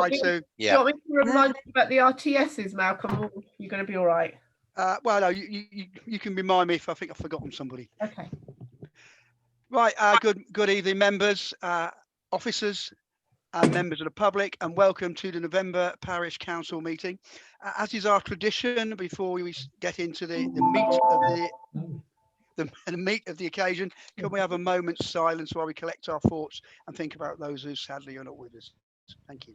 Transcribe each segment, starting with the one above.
Right, so Do you want me to remind you about the RTSs, Malcolm? Or you're going to be all right? well, no, you can remind me if I think I've forgotten somebody. Okay. Right, good evening, members, officers, and members of the public, and welcome to the November Parish Council meeting. As is our tradition, before we get into the meat of the occasion, can we have a moment's silence while we collect our thoughts and think about those who sadly are not with us? Thank you.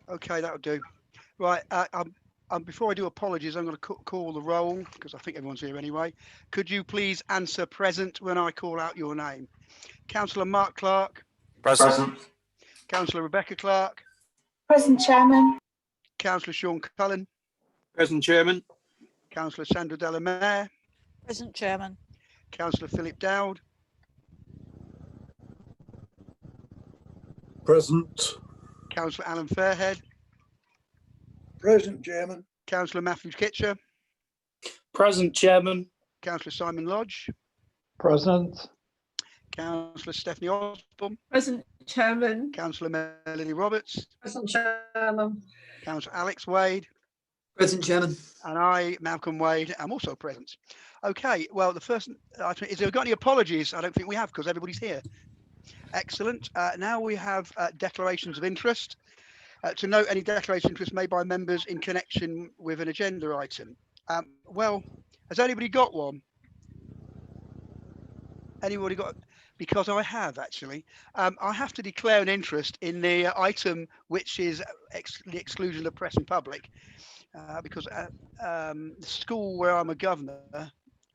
Okay, that'll do. Right, before I do apologies, I'm going to call the roll because I think everyone's here anyway. Could you please answer present when I call out your name? Councillor Mark Clark. Present. Councillor Rebecca Clark. Present, Chairman. Councillor Sean Cullen. Present, Chairman. Councillor Sandra Delamere. Present, Chairman. Councillor Philip Dowd. Present. Councillor Alan Fairhead. Present, Chairman. Councillor Matthew Kitcher. Present, Chairman. Councillor Simon Lodge. Present. Councillor Stephanie Osborne. Present, Chairman. Councillor Melanie Roberts. Present, Chairman. Councillor Alex Wade. Present, Chairman. And I, Malcolm Wade, am also present. Okay, well, the first item is, have we got any apologies? I don't think we have because everybody's here. Excellent. Now we have declarations of interest. To note any declaration of interest made by members in connection with an agenda item. Well, has anybody got one? Anybody got? Because I have actually. I have to declare an interest in the item which is the exclusion of press and public, because the school where I'm a governor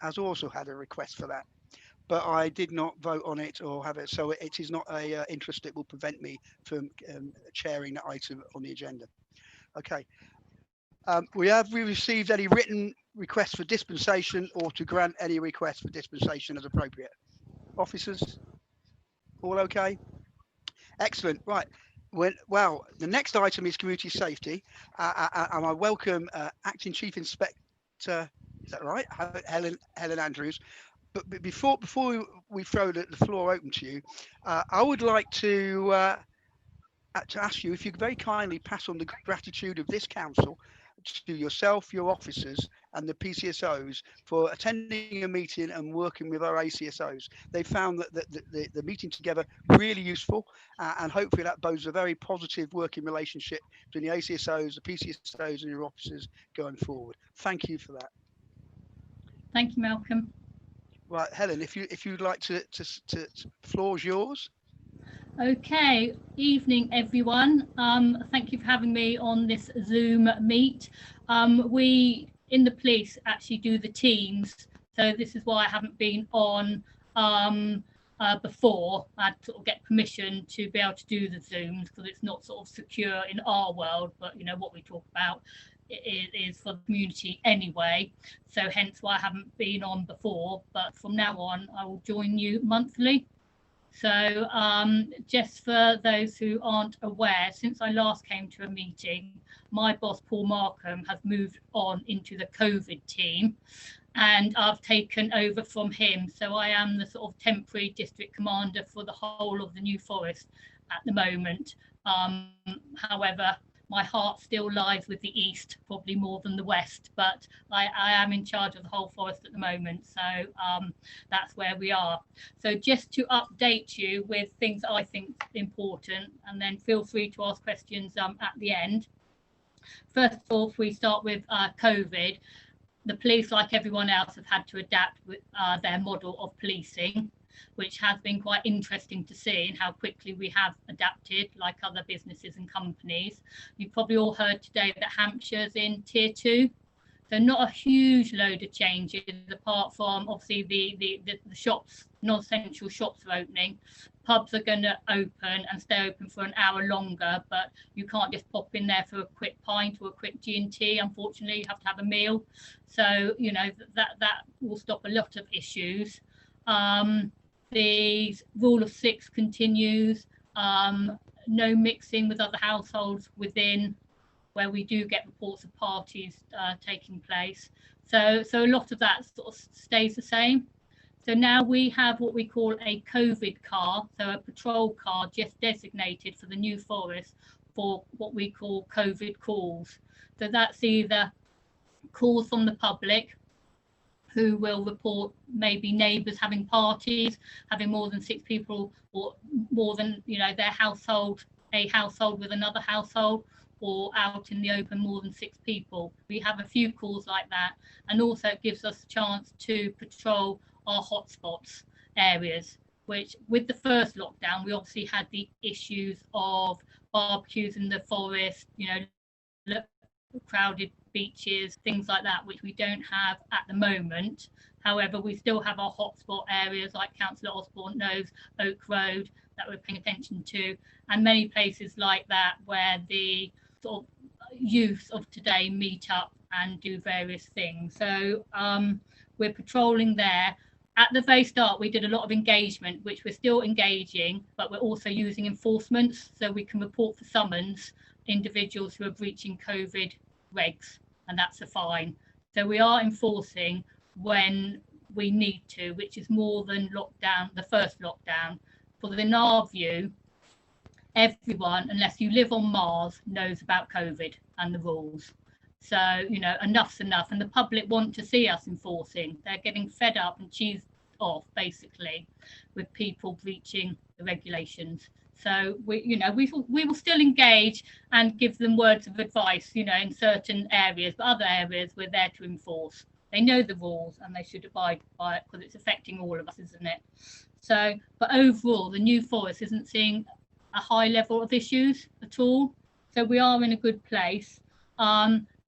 has also had a request for that, but I did not vote on it or have it, so it is not a interest that will prevent me from chairing that item on the agenda. Okay. We received any written requests for dispensation or to grant any requests for dispensation as appropriate? Officers, all okay? Excellent. Right. Well, the next item is community safety, and I welcome Acting Chief Inspector, is that right? Helen Andrews. But before we throw the floor open to you, I would like to ask you if you could very kindly pass on the gratitude of this council to yourself, your officers and the PCSOs for attending a meeting and working with our ACSOs. They found that the meeting together really useful, and hopefully that bodes a very positive working relationship between the ACSOs, the PCSOs and your officers going forward. Thank you for that. Thank you, Malcolm. Right, Helen, if you'd like to floor's yours. Okay, evening everyone. Thank you for having me on this Zoom meet. We in the police actually do the teams, so this is why I haven't been on before. I had to sort of get permission to be able to do the Zooms because it's not sort of secure in our world, but you know what we talk about is for the community anyway, so hence why I haven't been on before, but from now on I will join you monthly. So just for those who aren't aware, since I last came to a meeting, my boss Paul Markham has moved on into the COVID team and I've taken over from him, so I am the sort of temporary district commander for the whole of the New Forest at the moment. However, my heart still lies with the east, probably more than the west, but I am in charge of the whole forest at the moment, so that's where we are. So just to update you with things I think important, and then feel free to ask questions at the end. First of all, if we start with COVID, the police, like everyone else, have had to adapt with their model of policing, which has been quite interesting to see, and how quickly we have adapted, like other businesses and companies. You've probably all heard today that Hampshire's in tier 2, so not a huge load of changes apart from obviously the shops, non-essential shops are opening. pubs are going to open and stay open for an hour longer, but you can't just pop in there for a quick pint or a quick G&T. Unfortunately, you have to have a meal. So, you know, that will stop a lot of issues. The rule of 6 continues. No mixing with other households within where we do get reports of parties taking place. So a lot of that sort of stays the same. So now we have what we call a COVID car, so a patrol car just designated for the New Forest for what we call COVID calls. So that's either calls from the public who will report maybe neighbours having parties, having more than 6 people, or more than, you know, their household, a household with another household, or out in the open more than 6 people. We have a few calls like that, and also it gives us a chance to patrol our hotspots areas, which with the first lockdown we obviously had the issues of barbecues in the forest, you know, crowded beaches, things like that, which we don't have at the moment. However, we still have our hotspot areas like Councillor Osborne knows, Oak Road, that we're paying attention to, and many places like that where the sort of youth of today meet up and do various things. So we're patrolling there. At the very start, we did a lot of engagement, which we're still engaging, but we're also using enforcement, so we can report for summons individuals who are breaching COVID regs, and that's a fine. So we are enforcing when we need to, which is more than lockdown, the first lockdown. For in our view, everyone, unless you live on Mars, knows about COVID and the rules. So, you know, enough's enough, and the public want to see us enforcing. They're getting fed up and cheesed off, basically, with people breaching the regulations. So we will still engage and give them words of advice, you know, in certain areas, but other areas we're there to enforce. They know the rules and they should abide by it because it's affecting all of us, isn't it? So, but overall, the New Forest isn't seeing a high level of issues at all. So we are in a good place.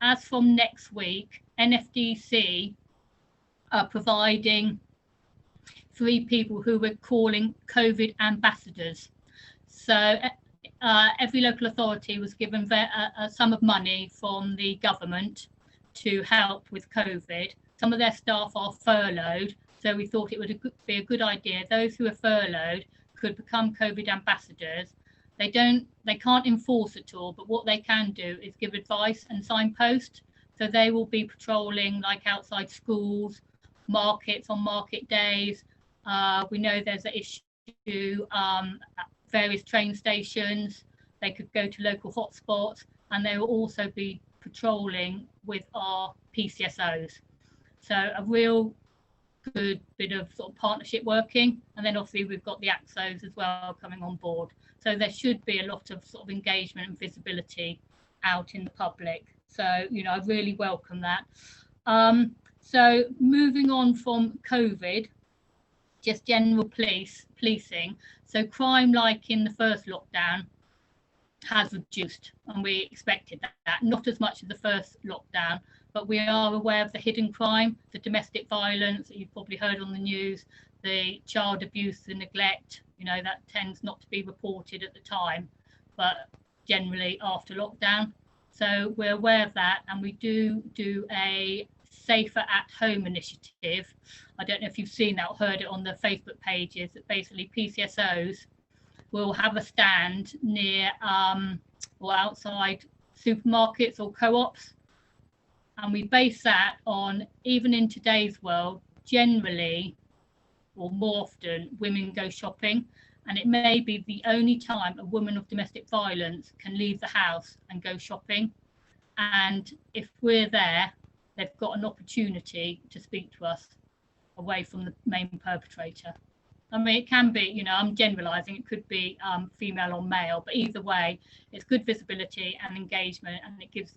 As from next week, NFDC are providing 3 people who we're calling COVID ambassadors. So every local authority was given a sum of money from the government to help with COVID. Some of their staff are furloughed, so we thought it would be a good idea. Those who are furloughed could become COVID ambassadors. They can't enforce at all, but what they can do is give advice and signpost. So they will be patrolling like outside schools, markets on market days. We know there's an issue at various train stations. They could go to local hotspots, and they will also be patrolling with our PCSOs. So a real good bit of sort of partnership working, and then obviously we've got the AXOs as well coming on board. So there should be a lot of sort of engagement and visibility out in the public. So, you know, I really welcome that. So moving on from COVID, just general policing. So crime, like in the first lockdown, has reduced, and we expected that. Not as much as the first lockdown, but we are aware of the hidden crime, the domestic violence that you've probably heard on the news, the child abuse and neglect, you know, that tends not to be reported at the time, but generally after lockdown. So we're aware of that, and we do a Safer at Home initiative. I don't know if you've seen that or heard it on the Facebook pages, that basically PCSOs will have a stand near or outside supermarkets or co-ops, and we base that on, even in today's world, generally or more often women go shopping, and it may be the only time a woman of domestic violence can leave the house and go shopping, and if we're there, they've got an opportunity to speak to us away from the main perpetrator. I mean, it can be, you know, I'm generalising, it could be female or male, but either way, it's good visibility and engagement, and it gives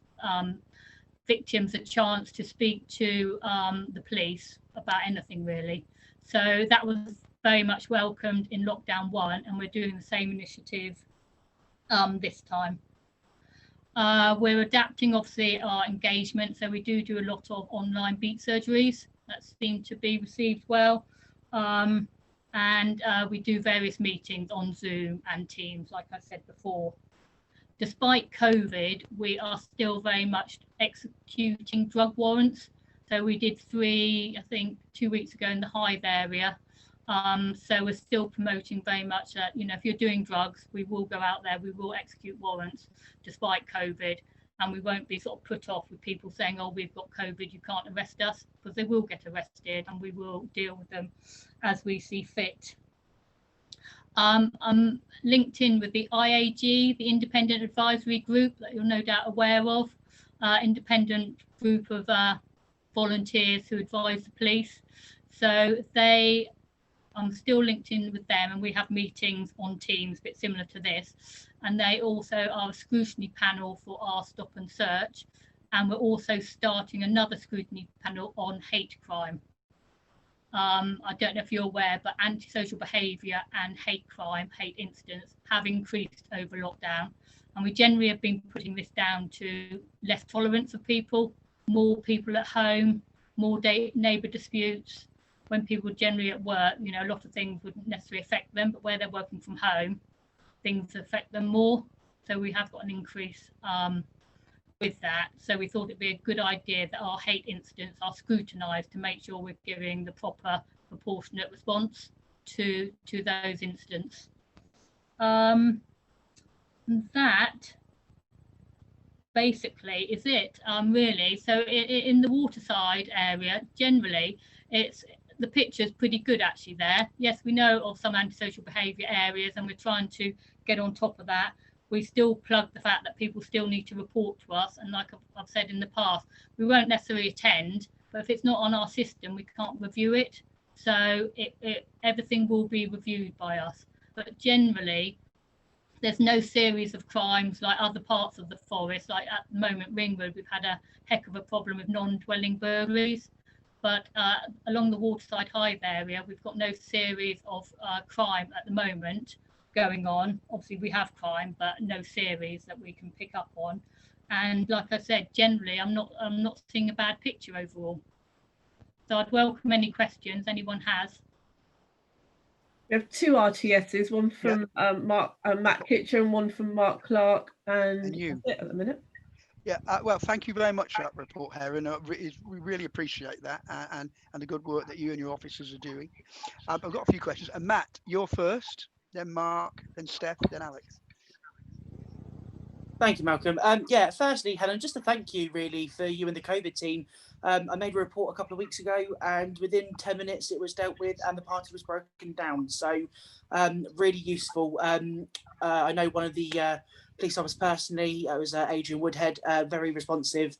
victims a chance to speak to the police about anything, really. So that was very much welcomed in lockdown 1, and we're doing the same initiative this time. We're adapting, obviously, our engagement, so we do a lot of online beat surgeries that seem to be received well. and we do various meetings on Zoom and Teams, like I said before. Despite COVID, we are still very much executing drug warrants. So we did 3, I think 2 weeks ago in the Hythe area. So we're still promoting very much that, you know, if you're doing drugs, we will go out there, we will execute warrants despite COVID, and we won't be sort of put off with people saying, oh, we've got COVID, you can't arrest us, because they will get arrested and we will deal with them as we see fit. I'm linked in with the IAG, the Independent Advisory Group that you're no doubt aware of, independent group of volunteers who advise the police. So I'm still linked in with them, and we have meetings on Teams, a bit similar to this. And they also are a scrutiny panel for our stop and search. And we're also starting another scrutiny panel on hate crime. I don't know if you're aware, but antisocial behaviour and hate crime, hate incidents have increased over lockdown. And we generally have been putting this down to less tolerance of people, more people at home, more neighbour disputes. When people are generally at work, you know, a lot of things wouldn't necessarily affect them, but where they're working from home, things affect them more. So we have got an increase with that. So we thought it'd be a good idea that our hate incidents are scrutinised to make sure we're giving the proper proportionate response to those incidents. That basically is it, really. So in the waterside area, generally, the picture's pretty good actually there. Yes, we know of some antisocial behaviour areas, and we're trying to get on top of that. We still plug the fact that people still need to report to us, and like I've said in the past, we won't necessarily attend, but if it's not on our system, we can't review it. So everything will be reviewed by us. But generally, there's no series of crimes like other parts of the forest. Like at the moment, Ringwood, we've had a heck of a problem with non-dwelling burglaries. But along the Waterside Hythe area, we've got no series of crime at the moment going on. Obviously, we have crime, but no series that we can pick up on. And like I said, generally, I'm not seeing a bad picture overall. So I'd welcome any questions anyone has. We have 2 RTSs, one from Matt Kitcher and one from Mark Clark, and you that's it at the minute. Yeah, well, thank you very much for that report, Heron. We really appreciate that and the good work that you and your officers are doing. I've got a few questions. And Matt, you're first, then Mark, then Steph, then Alex. Thank you, Malcolm. Yeah, firstly, Helen, just to thank you really for you and the COVID team. I made a report a couple of weeks ago, and within 10 minutes it was dealt with and the party was broken down. So really useful. I know one of the police officers personally, it was Adrian Woodhead, very responsive,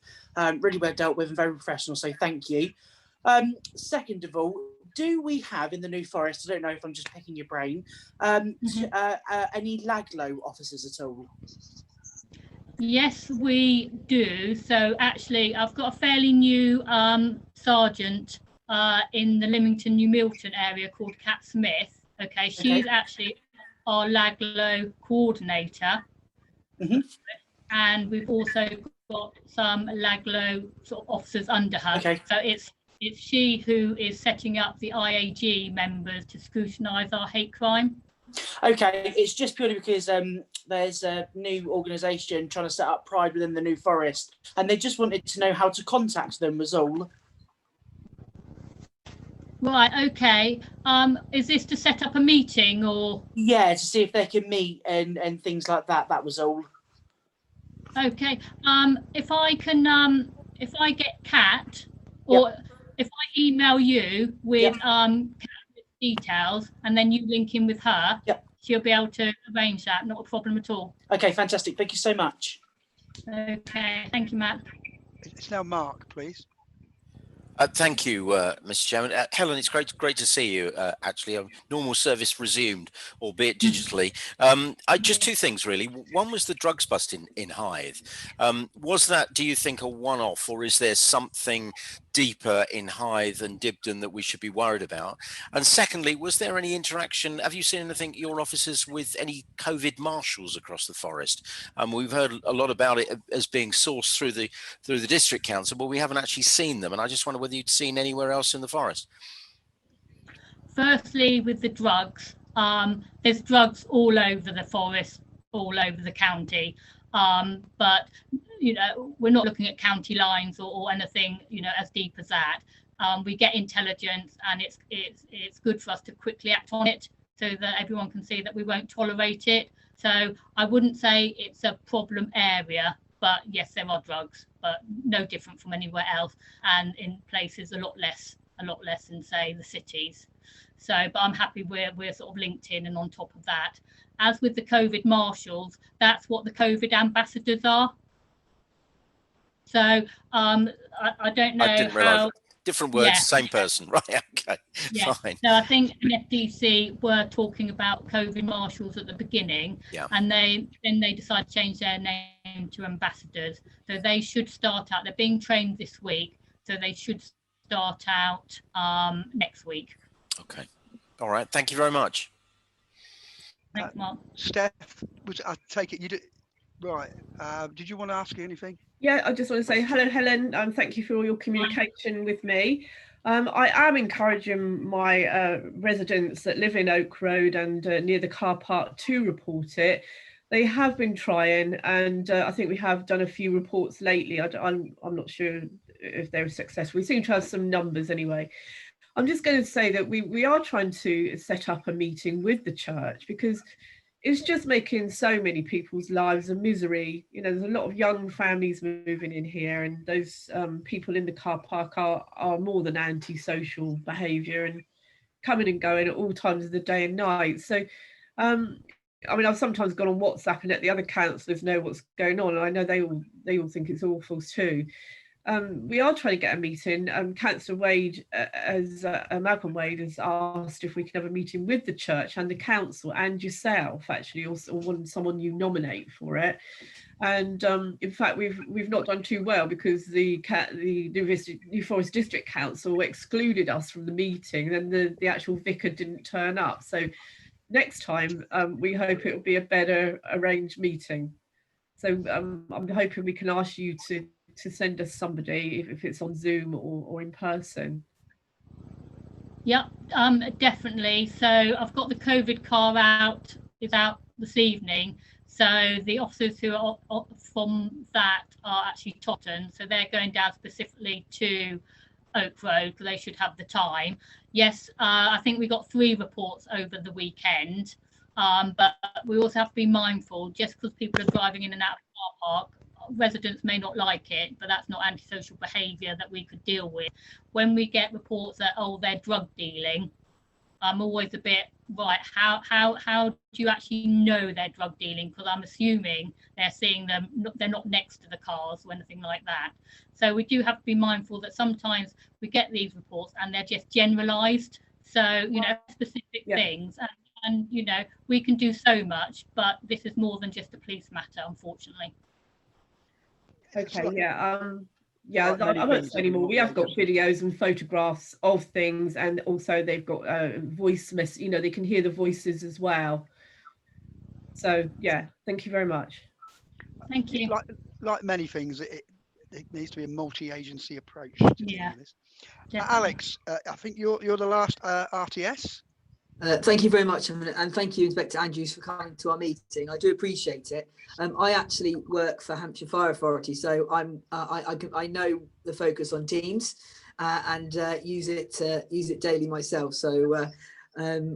really well dealt with and very professional. So thank you. Second of all, do we have in the New Forest, I don't know if I'm just picking your brain, any Laglo officers at all? Yes, we do. So actually, I've got a fairly new sergeant in the Lymington New Milton area called Kat Smith. Okay, she's actually our Laglo coordinator. And we've also got some Laglo sort of officers under her. So it's she who is setting up the IAG members to scrutinise our hate crime. Okay, it's just purely because there's a new organisation trying to set up Pride within the New Forest, and they just wanted to know how to contact them was all. Right, okay. Is this to set up a meeting or? Yeah, to see if they can meet and things like that, that was all. Okay, if I can, if I get Kat, or if I email you with details and then you link in with her, she'll be able to arrange that, not a problem at all. Okay, fantastic. Thank you so much. Okay, thank you, Matt. It's now Mark, please. Thank you, Mr. Chairman. Helen, it's great to see you. Actually, normal service resumed, albeit digitally. Just 2 things really. One was the drugs bust in Hythe. Was that, do you think, a one-off, or is there something deeper in Hythe and Dibden that we should be worried about? And secondly, was there any interaction? Have you seen anything, your officers, with any COVID marshals across the forest? We've heard a lot about it as being sourced through the district council, but we haven't actually seen them. And I just wonder whether you'd seen anywhere else in the forest. firstly, with the drugs, there's drugs all over the forest, all over the county, but we're not looking at county lines or anything as deep as that. We get intelligence, and it's good for us to quickly act on it so that everyone can see that we won't tolerate it. So I wouldn't say it's a problem area, but yes, there are drugs, but no different from anywhere else, and in places a lot less than, say, the cities. So, but I'm happy we're sort of linked in and on top of that. As with the COVID marshals, that's what the COVID ambassadors are. So I don't know. I didn't realise. Different words, same person, right? Okay, fine. So I think NFDC were talking about COVID marshals at the beginning, and then they decided to change their name to ambassadors. So they should start out. They're being trained this week, so they should start out next week. Okay, all right. Thank you very much. Thanks, Mark. Steph, I take it you did. Right. Did you want to ask anything? Yeah, I just want to say hello, Helen. Thank you for all your communication with me. I am encouraging my residents that live in Oak Road and near the car park to report it. They have been trying, and I think we have done a few reports lately. I'm not sure if they were successful. We seem to have some numbers anyway. I'm just going to say that we are trying to set up a meeting with the church, because it's just making so many people's lives a misery. There's a lot of young families moving in here, and those people in the car park are more than antisocial behaviour and coming and going at all times of the day and night. So, I've sometimes gone on WhatsApp and let the other councillors know what's going on, and I know they all think it's awful too. We are trying to get a meeting. Councillor Wade, Malcolm Wade, has asked if we can have a meeting with the church and the council and yourself, actually, or someone you nominate for it. And in fact, we've not done too well, because the New Forest District Council excluded us from the meeting, and the actual vicar didn't turn up. So next time, we hope it will be a better arranged meeting. So I'm hoping we can ask you to send us somebody, if it's on Zoom or in person. Yeah, definitely. So I've got the COVID car out this evening. So the officers who are from that are actually Totton. So they're going down specifically to Oak Road, because they should have the time. Yes, I think we got 3 reports over the weekend. But we also have to be mindful, just because people are driving in and out of the car park, residents may not like it, but that's not antisocial behaviour that we could deal with. When we get reports that they're drug dealing, I'm always a bit right. How do you actually know they're drug dealing? Because I'm assuming they're seeing them, they're not next to the cars or anything like that. So we do have to be mindful that sometimes we get these reports and they're just generalised. So specific things, and we can do so much, but this is more than just a police matter, unfortunately. Okay, I won't say anymore. We have got videos and photographs of things, and also they've got voice they can hear the voices as well. So yeah, thank you very much. Thank you. Like many things, it needs to be a multi-agency approach. Alex, I think you're the last RTS. Thank you very much, and thank you, Inspector Andrews, for coming to our meeting. I do appreciate it. I actually work for Hampshire Fire Authority, so I know the focus on Teams and use it daily myself. So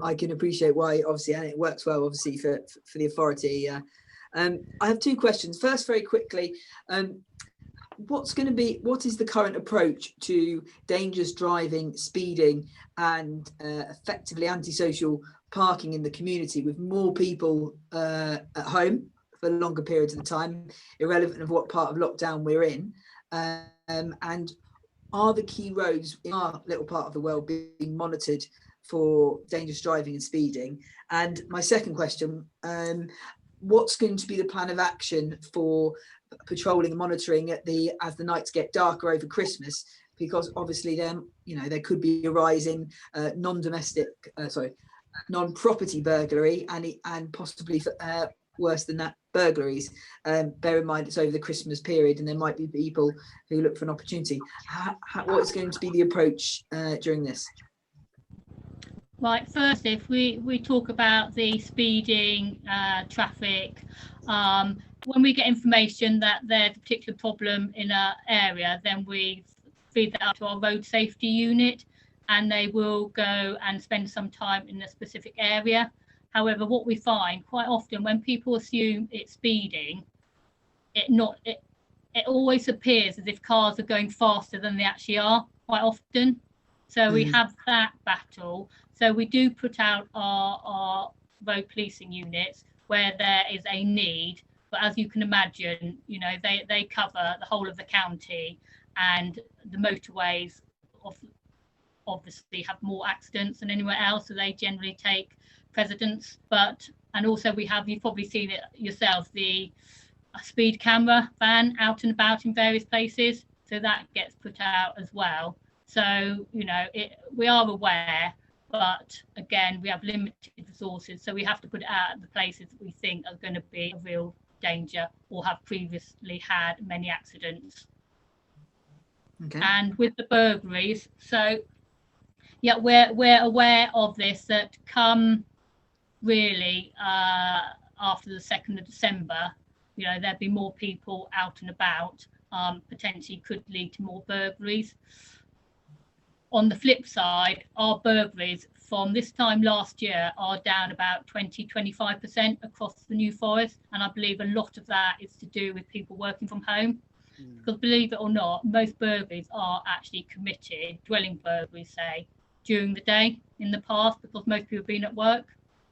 I can appreciate why, obviously, and it works well, obviously, for the authority. I have 2 questions. First, very quickly. What is the current approach to dangerous driving, speeding, and effectively antisocial parking in the community, with more people at home for longer periods of the time, irrelevant of what part of lockdown we're in? And are the key roads in our little part of the world being monitored for dangerous driving and speeding? And my second question, what's going to be the plan of action for patrolling and monitoring as the nights get darker over Christmas? Because obviously then there could be a rise in non-property burglary and possibly worse than that, burglaries. Bear in mind it's over the Christmas period, and there might be people who look for an opportunity. What is going to be the approach during this? Right, first, if we talk about the speeding, traffic, when we get information that there's a particular problem in an area, then we feed that up to our road safety unit, and they will go and spend some time in a specific area. However, what we find quite often when people assume it's speeding, it always appears as if cars are going faster than they actually are quite often. So we have that battle. So we do put out our road policing units where there is a need. But as you can imagine, you know, they cover the whole of the county, and the motorways obviously have more accidents than anywhere else. So they generally take precedence. And also you've probably seen it yourself, the speed camera van out and about in various places. So that gets put out as well. So, you know, we are aware, but again, we have limited resources. So we have to put it out at the places that we think are going to be a real danger or have previously had many accidents. Okay. And with the burglaries, so yeah, we're aware of this, that come really after the 2nd of December, you know, there'll be more people out and about, potentially could lead to more burglaries. On the flip side, our burglaries from this time last year are down about 20-25% across the New Forest, and I believe a lot of that is to do with people working from home. Because believe it or not, most burglaries are actually committed, dwelling burglaries say, during the day in the past, because most people have been at work.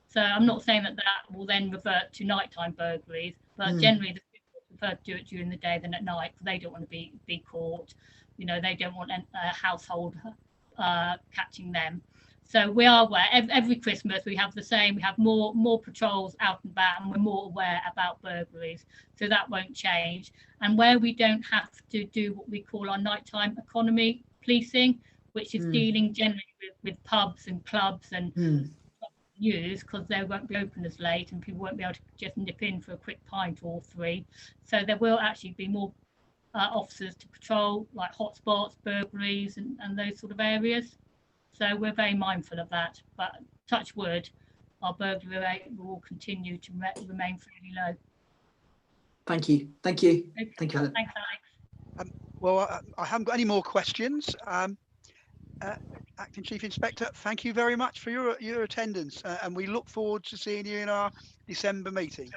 So I'm not saying that will then revert to nighttime burglaries, but generally the people prefer to do it during the day than at night, because they don't want to be caught. You know, they don't want a household catching them. So we are aware. Every Christmas we have the same. We have more patrols out and about, and we're more aware about burglaries. So that won't change. And where we don't have to do what we call our nighttime economy policing, which is dealing generally with pubs and clubs and news, because they won't be open as late and people won't be able to just nip in for a quick pint or three. So there will actually be more officers to patrol like hotspots, burglaries and those sort of areas. So we're very mindful of that, but touch wood, our burglary rate will continue to remain fairly low. Thank you. Thank you. Okay. Thank you, Helen. Thanks, Alex. Well, I haven't got any more questions. Acting Chief Inspector, thank you very much for your attendance, and we look forward to seeing you in our December meeting.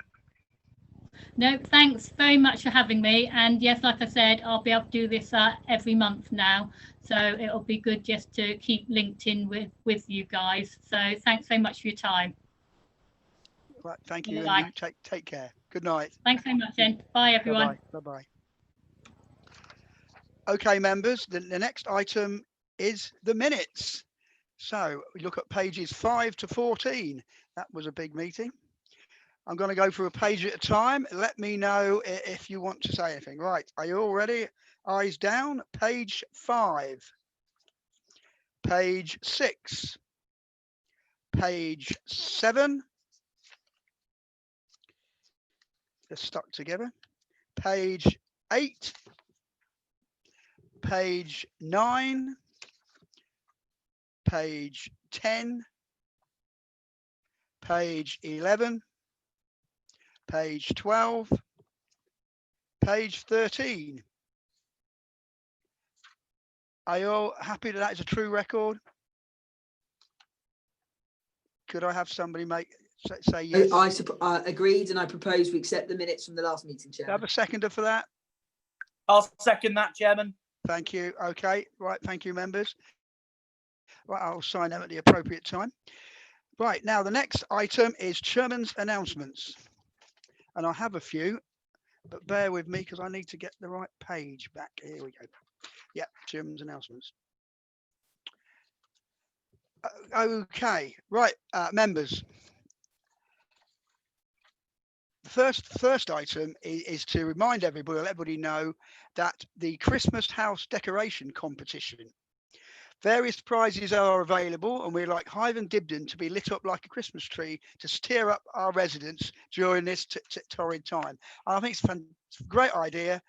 No, thanks very much for having me. And yes, like I said, I'll be able to do this every month now. So it'll be good just to keep linked in with you guys. So thanks very much for your time. Right, thank you. Bye. And you take care. Good night. Thanks very much, then. Bye, everyone. Bye-bye. Okay, members, the next item is the minutes. So we look at pages 5 to 14. That was a big meeting. I'm going to go through a page at a time. Let me know if you want to say anything. Right, are you all ready? Eyes down. Page 5. Page 6. Page 7. They're stuck together. Page 8. Page 9. Page 10. Page 11. Page 12, page 13. Are you all happy that is a true record? Could I have somebody say yes? I agreed, and I propose we accept the minutes from the last meeting, Chairman. Have a seconder for that? I'll second that, Chairman. Thank you. Okay, right. Thank you, members. Right, I'll sign them at the appropriate time. Right, now the next item is Chairman's announcements. And I have a few, but bear with me because I need to get the right page back. Here we go. Yeah, Chairman's announcements. Okay, right, members. The first item is to remind everybody, let everybody know that the Christmas house decoration competition. Various prizes are available, and we'd like Hythe Dibden to be lit up like a Christmas tree to steer up our residents during this torrid time. I think it's a great idea.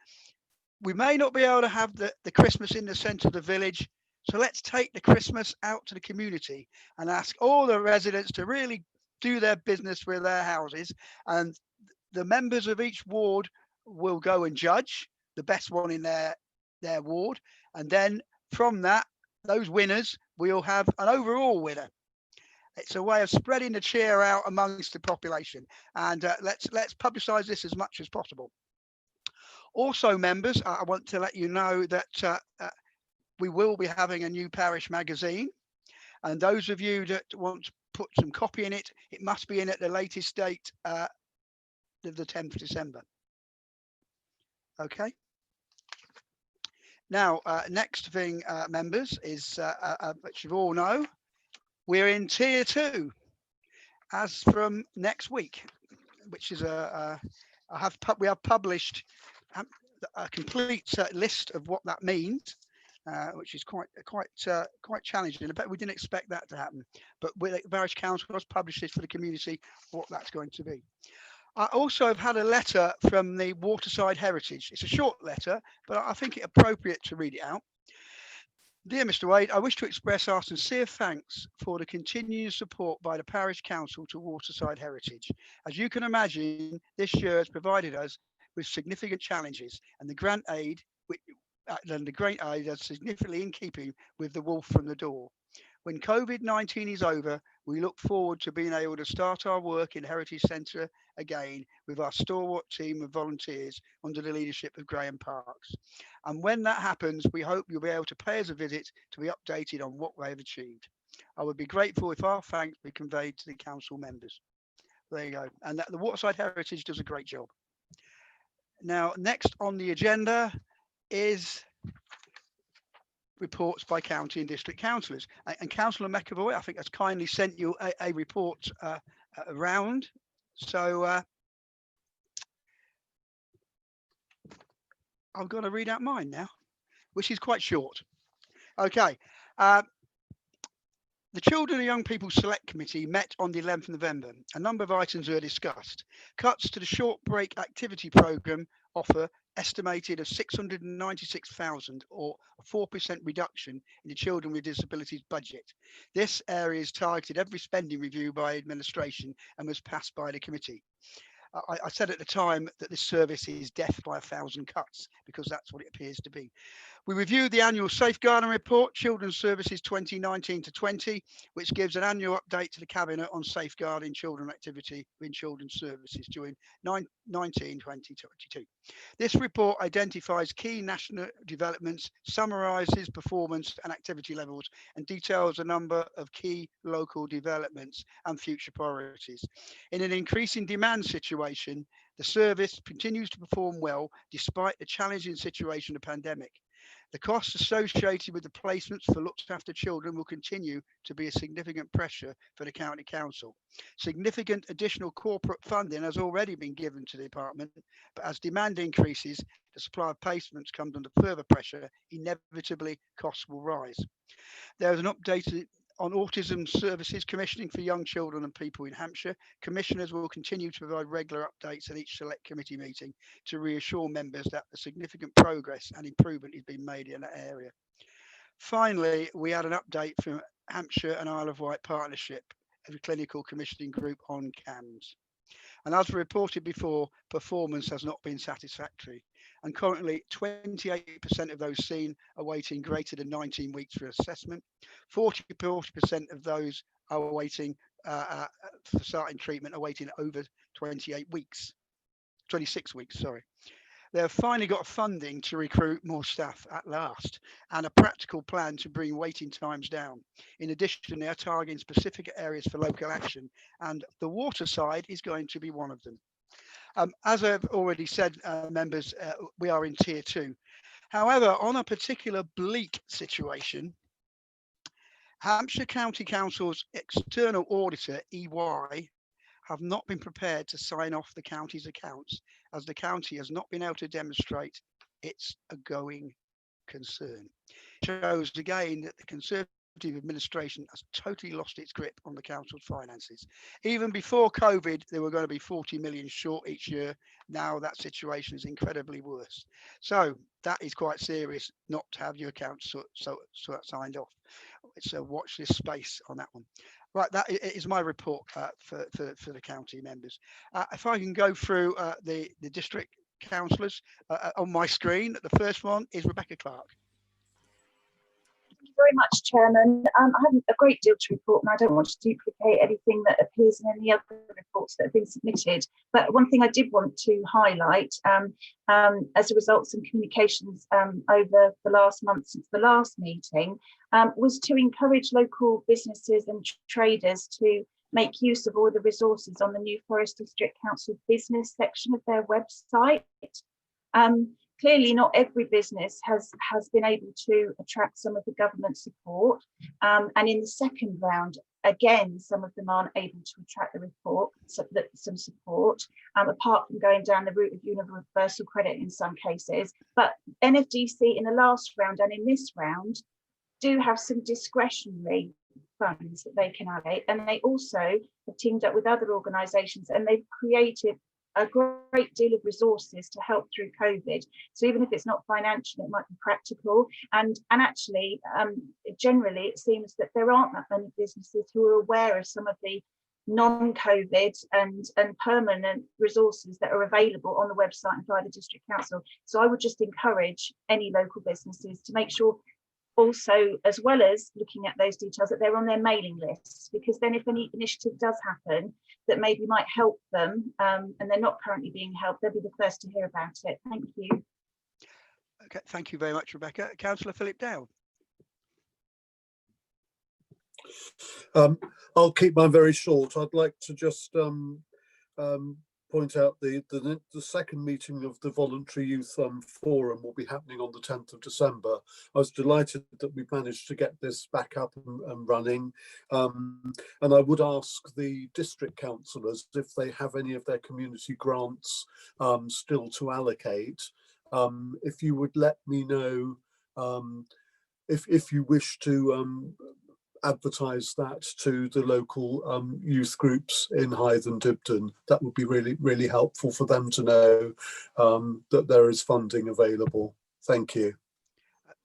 We may not be able to have the Christmas in the centre of the village So let's take the Christmas out to the community and ask all the residents to really do their business with their houses, and the members of each ward will go and judge the best one in their ward, and then from that, those winners, we'll have an overall winner. It's a way of spreading the cheer out amongst the population, and let's publicise this as much as possible. Also, members, I want to let you know that we will be having a new parish magazine, and those of you that want to put some copy in it, it must be in at the latest date of the 10th of December. Okay. Now, next thing, members, is which you all know, we're in Tier 2 as from next week, which is we have published a complete list of what that means, which is quite challenging. In fact, we didn't expect that to happen, but the Parish Council has published this for the community, what that's going to be. I also have had a letter from the Waterside Heritage. It's a short letter, but I think it appropriate to read it out. Dear Mr. Wade, I wish to express our sincere thanks for the continued support by the Parish Council to Waterside Heritage. As you can imagine, this year has provided us with significant challenges, and the grant aid is significantly in keeping with the wolf from the door. When COVID-19 is over, we look forward to being able to start our work in Heritage Centre again with our stalwart team of volunteers under the leadership of Graham Parks. And when that happens, we hope you'll be able to pay us a visit to be updated on what we have achieved. I would be grateful if our thanks be conveyed to the council members. There you go. And the Waterside Heritage does a great job. Now, next on the agenda is reports by county and district councillors. And Councillor McAvoy, I think, has kindly sent you a report around. So I'm going to read out mine now, which is quite short. Okay. The Children and Young People Select Committee met on the 11th of November. A number of items were discussed. Cuts to the short break activity programme offer estimated of 696,000, or a 4% reduction in the Children with Disabilities budget. This area is targeted every spending review by administration and was passed by the committee. I said at the time that this service is death by 1,000 cuts, because that's what it appears to be. We reviewed the annual safeguarding report, Children's Services 2019 to 20, which gives an annual update to the Cabinet on safeguarding children activity in children's services during 2022. This report identifies key national developments, summarises performance and activity levels, and details a number of key local developments and future priorities. In an increasing demand situation, the service continues to perform well despite the challenging situation of the pandemic. The costs associated with the placements for looked after children will continue to be a significant pressure for the County Council. Significant additional corporate funding has already been given to the department, but as demand increases, the supply of placements comes under further pressure, inevitably costs will rise. There is an update on autism services commissioning for young children and people in Hampshire. Commissioners will continue to provide regular updates at each select committee meeting to reassure members that the significant progress and improvement is being made in that area. Finally, we had an update from Hampshire and Isle of Wight Partnership, a clinical commissioning group on CAMS. And as reported before, performance has not been satisfactory. And currently 28% of those seen are waiting greater than 19 weeks for assessment. 40% of those are waiting for starting treatment are waiting over 26 weeks, sorry. They have finally got funding to recruit more staff at last, and a practical plan to bring waiting times down. In addition, they are targeting specific areas for local action, and the Waterside is going to be one of them. As I've already said, members, we are in Tier 2. However, on a particular bleak situation, Hampshire County Council's external auditor, EY, have not been prepared to sign off the county's accounts, as the county has not been able to demonstrate it's a going concern. It shows again that the Conservative administration has totally lost its grip on the council's finances. Even before COVID, they were going to be 40 million short each year. Now that situation is incredibly worse. So that is quite serious not to have your accounts signed off. It's a watch this space on that one. Right, that is my report for the county members. If I can go through the district councillors on my screen, the first one is Rebecca Clark. Thank you very much, Chairman. I have a great deal to report, and I don't want to duplicate anything that appears in any other reports that have been submitted. But one thing I did want to highlight, as a result of some communications over the last month since the last meeting, was to encourage local businesses and traders to make use of all the resources on the New Forest District Council business section of their website. Clearly, not every business has been able to attract some of the government support. And in the second round, again, some of them aren't able to attract some support, apart from going down the route of universal credit in some cases. But NFDC in the last round and in this round do have some discretionary funds that they can allocate. And they also have teamed up with other organisations, and they've created a great deal of resources to help through COVID. So even if it's not financial, it might be practical. And actually, generally, it seems that there aren't that many businesses who are aware of some of the non-COVID and permanent resources that are available on the website and via the district council. So I would just encourage any local businesses to make sure also, as well as looking at those details, that they're on their mailing lists, because then if any initiative does happen that maybe might help them and they're not currently being helped, they'll be the first to hear about it. Thank you. Okay, thank you very much, Rebecca. Councillor Philip Dowd. I'll keep mine very short. I'd like to just point out the second meeting of the Voluntary Youth Forum will be happening on the 10th of December. I was delighted that we managed to get this back up and running. And I would ask the district councillors if they have any of their community grants still to allocate. If you would let me know if you wish to advertise that to the local youth groups in Hythe and Dibden, that would be really helpful for them to know that there is funding available. Thank you.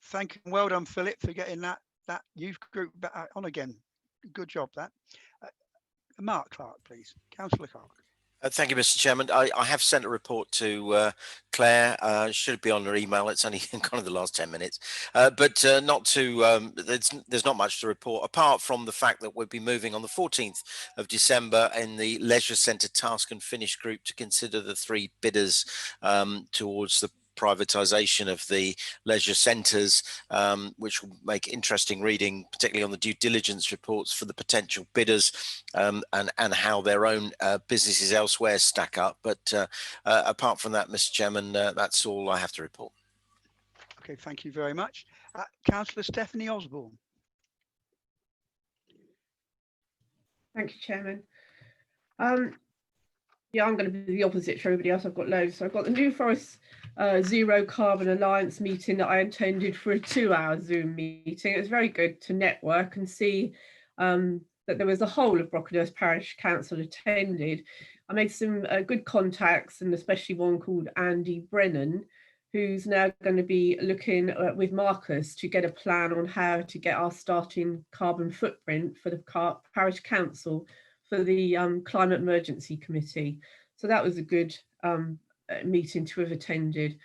Thank you. Well done, Philip, for getting that youth group back on again. Good job, that. Mark Clark, please. Councillor Clark. Thank you, Mr. Chairman. I have sent a report to Claire. Should be on her email. It's only kind of the last 10 minutes, but not to. There's not much to report apart from the fact that we'll be moving on the 14th of December in the Leisure Centre Task and Finish group to consider the 3 bidders towards the privatisation of the leisure centres, which will make interesting reading, particularly on the due diligence reports for the potential bidders and how their own businesses elsewhere stack up. But apart from that, Mr. Chairman, that's all I have to report. Okay, thank you very much. Councillor Stephanie Osborne. Thank you, Chairman. Yeah, I'm going to be the opposite for everybody else. I've got loads. So I've got the New Forest Zero Carbon Alliance meeting that I attended for a 2-hour Zoom meeting. It was very good to network and see that there was the whole of Brockenhurst Parish Council attended. I made some good contacts, and especially one called Andy Brennan, who's now going to be looking with Marcus to get a plan on how to get our starting carbon footprint for the Parish Council for the Climate Emergency Committee. So that was a good meeting to have attended.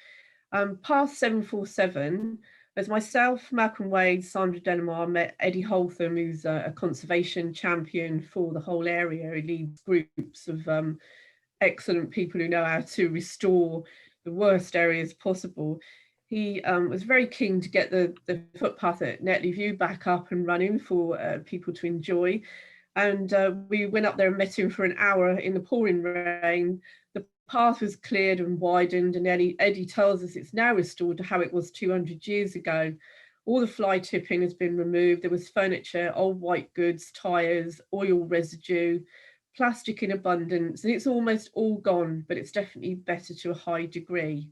Past 747, as myself, Malcolm Wade, Sandra Delamar met Eddie Holtham, who's a conservation champion for the whole area. He leads groups of excellent people who know how to restore the worst areas possible. He was very keen to get the footpath at Netley View back up and running for people to enjoy. And we went up there and met him for an hour in the pouring rain. The path was cleared and widened, and Eddie tells us it's now restored to how it was 200 years ago. All the fly tipping has been removed. There was furniture, old white goods, tyres, oil residue, plastic in abundance, and it's almost all gone, but it's definitely better to a high degree.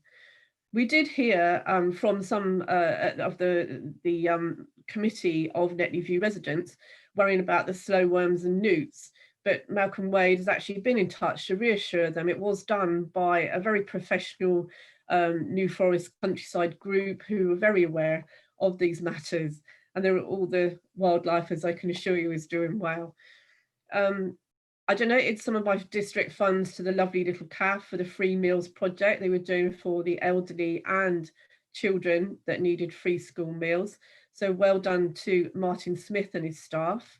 We did hear from some of the committee of Netley View residents worrying about the slow worms and newts. But Malcolm Wade has actually been in touch to reassure them it was done by a very professional New Forest countryside group who are very aware of these matters, and all the wildlife, as I can assure you, is doing well. I donated some of my district funds to the lovely little CAF for the free meals project they were doing for the elderly and children that needed free school meals. So well done to Martin Smith and his staff.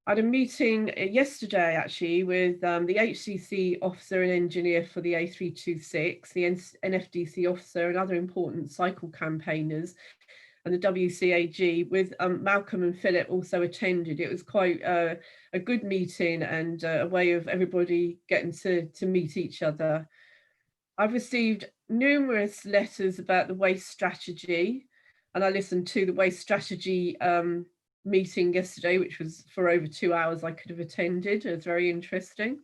I had a meeting yesterday actually with the HCC officer and engineer for the A326, the NFDC officer and other important cycle campaigners, and the WCAG with Malcolm and Philip also attended. It was quite a good meeting and a way of everybody getting to meet each other. I've received numerous letters about the waste strategy, and I listened to the waste strategy meeting yesterday, which was for over 2 hours I could have attended. It was very interesting.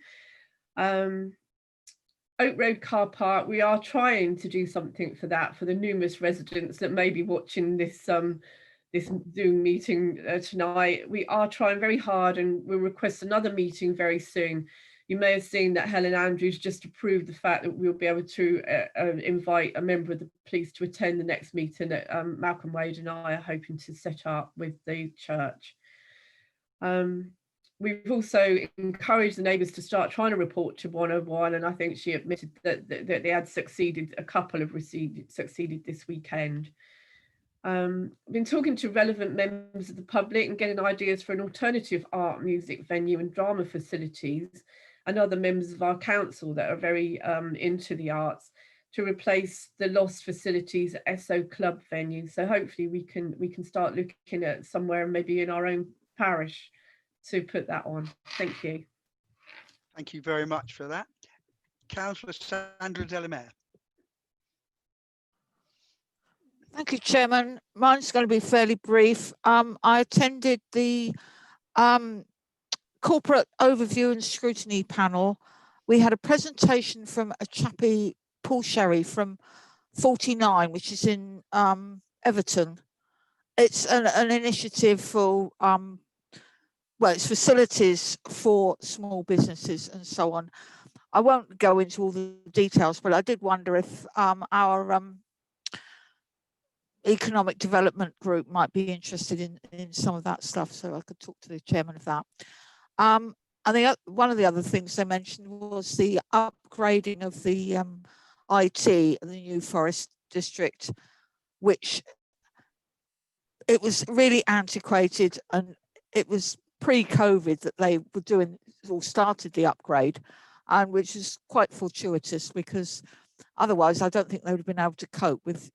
Oak Road car park, we are trying to do something for that, for the numerous residents that may be watching this this Zoom meeting tonight. We are trying very hard and we'll request another meeting very soon. You may have seen that Helen Andrews just approved the fact that we'll be able to invite a member of the police to attend the next meeting that Malcolm Wade and I are hoping to set up with the church. We've also encouraged the neighbours to start trying to report to 101, and I think she admitted that they had succeeded, a couple have succeeded this weekend. I've been talking to relevant members of the public and getting ideas for an alternative art, music venue and drama facilities, and other members of our council that are very into the arts, to replace the lost facilities at SO Club venue. So hopefully we can start looking at somewhere maybe in our own parish to put that on. Thank you. Thank you very much for that. Councillor Sandra Delamere. Thank you, Chairman. Mine's going to be fairly brief. I attended the corporate overview and scrutiny panel. We had a presentation from a chappie, Paul Sherry from 49, which is in Everton. It's an initiative for well, it's facilities for small businesses and so on. I won't go into all the details, but I did wonder if our economic development group might be interested in some of that stuff, so I could talk to the chairman of that. And one of the other things they mentioned was the upgrading of the IT in the New Forest district, which it was really antiquated, and it was pre-COVID that they were doing or started the upgrade, and which is quite fortuitous because otherwise I don't think they would have been able to cope with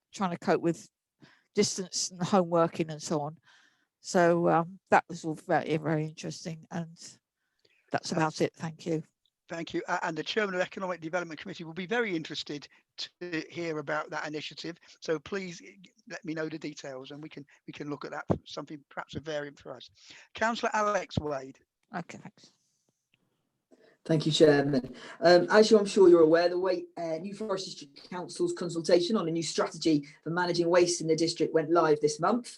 distance and home working and so on. So that was all very, very interesting, and that's about it. Thank you. Thank you. And the chairman of the Economic Development Committee will be very interested to hear about that initiative. So please let me know the details, and we can look at that, something perhaps a variant for us. Councillor Alex Wade. Okay, thanks. Thank you, Chairman. As I'm sure you're aware, the New Forest District Council's consultation on a new strategy for managing waste in the district went live this month.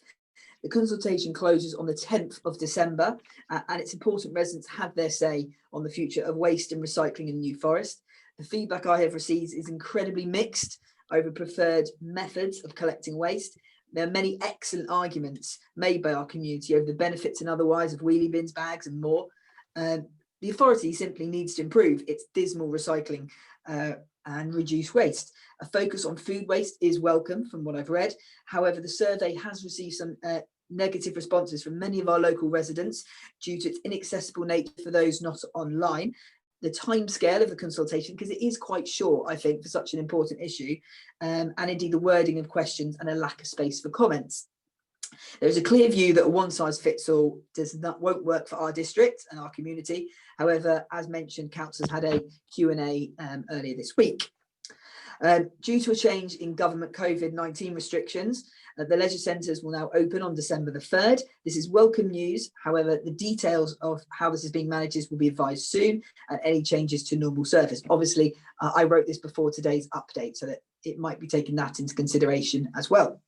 The consultation closes on the 10th of December, and it's important residents have their say on the future of waste and recycling in New Forest. The feedback I have received is incredibly mixed over preferred methods of collecting waste. There are many excellent arguments made by our community over the benefits and otherwise of wheelie bins, bags and more. The authority simply needs to improve its dismal recycling and reduce waste. A focus on food waste is welcome from what I've read. However, the survey has received some negative responses from many of our local residents due to its inaccessible nature for those not online. The timescale of the consultation, because it is quite short, I think, for such an important issue, and indeed the wording of questions and a lack of space for comments. There is a clear view that a one-size-fits-all won't work for our district and our community. However, as mentioned, councillors had a Q&A earlier this week. Due to a change in government COVID-19 restrictions, the leisure centres will now open on December the 3rd. This is welcome news. However, the details of how this is being managed will be advised soon, and any changes to normal service. Obviously, I wrote this before today's update, so that it might be taking that into consideration as well.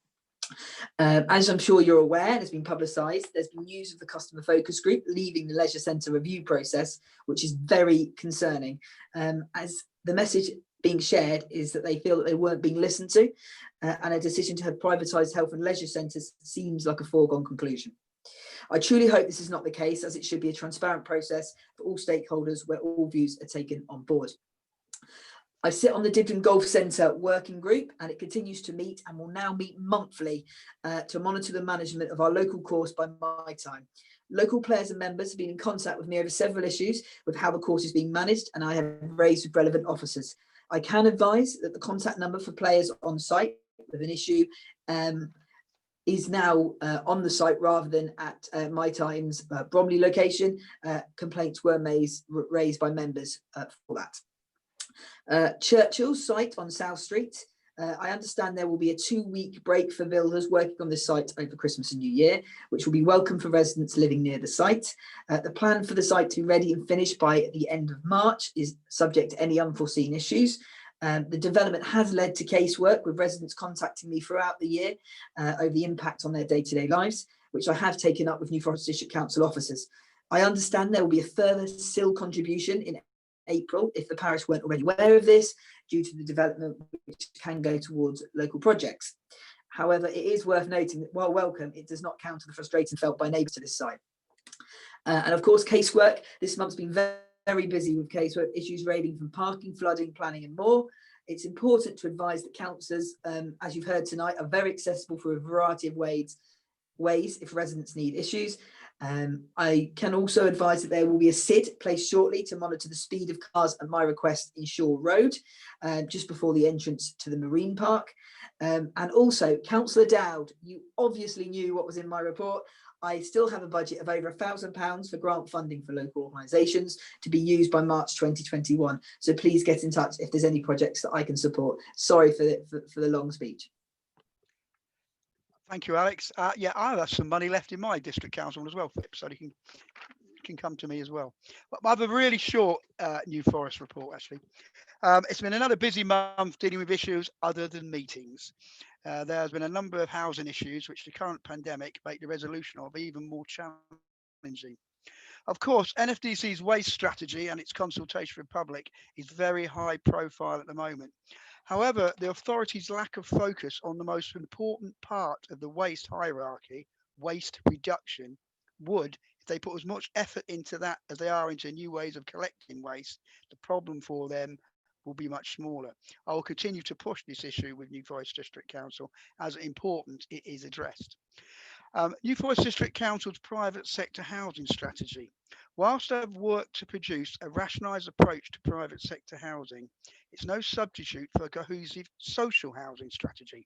As I'm sure you're aware, and has been publicised, there's been news of the customer focus group leaving the leisure centre review process, which is very concerning, as the message being shared is that they feel that they weren't being listened to, and a decision to have privatised health and leisure centres seems like a foregone conclusion. I truly hope this is not the case, as it should be a transparent process for all stakeholders where all views are taken on board. I sit on the Dibden Golf Centre working group, and it continues to meet and will now meet monthly to monitor the management of our local course by my time. Local players and members have been in contact with me over several issues with how the course is being managed, and I have raised with relevant officers. I can advise that the contact number for players on site with an issue is now on the site rather than at my time's Bromley location. Complaints were raised by members for that. Churchill's site on South Street. I understand there will be a 2-week break for builders working on this site over Christmas and New Year, which will be welcome for residents living near the site. The plan for the site to be ready and finished by the end of March is subject to any unforeseen issues. The development has led to casework, with residents contacting me throughout the year over the impact on their day-to-day lives, which I have taken up with New Forest District Council officers. I understand there will be a further SIL contribution in April if the parish weren't already aware of this, due to the development which can go towards local projects. However, it is worth noting that while welcome, it does not counter the frustration felt by neighbours to this site. And of course, casework. This month's been very busy with casework issues ranging from parking, flooding, planning and more. It's important to advise that councillors, as you've heard tonight, are very accessible for a variety of ways if residents need issues. I can also advise that there will be a SID placed shortly to monitor the speed of cars at my request in Shore Road, just before the entrance to the Marine Park. And also, Councillor Dowd, you obviously knew what was in my report. I still have a budget of over £1,000 for grant funding for local organisations to be used by March 2021. So please get in touch if there's any projects that I can support. Sorry for the long speech. Thank you, Alex. Yeah, I have some money left in my district council as well, Flip, so you can come to me as well. But I have a really short New Forest report, actually. It's been another busy month dealing with issues other than meetings. There has been a number of housing issues which the current pandemic make the resolution of even more challenging. Of course, NFDC's waste strategy and its consultation with public is very high profile at the moment. However, the authority's lack of focus on the most important part of the waste hierarchy, waste reduction, would, if they put as much effort into that as they are into new ways of collecting waste, the problem for them will be much smaller. I will continue to push this issue with New Forest District Council as important it is addressed. New Forest District Council's private sector housing strategy. Whilst I've worked to produce a rationalised approach to private sector housing, it's no substitute for a cohesive social housing strategy.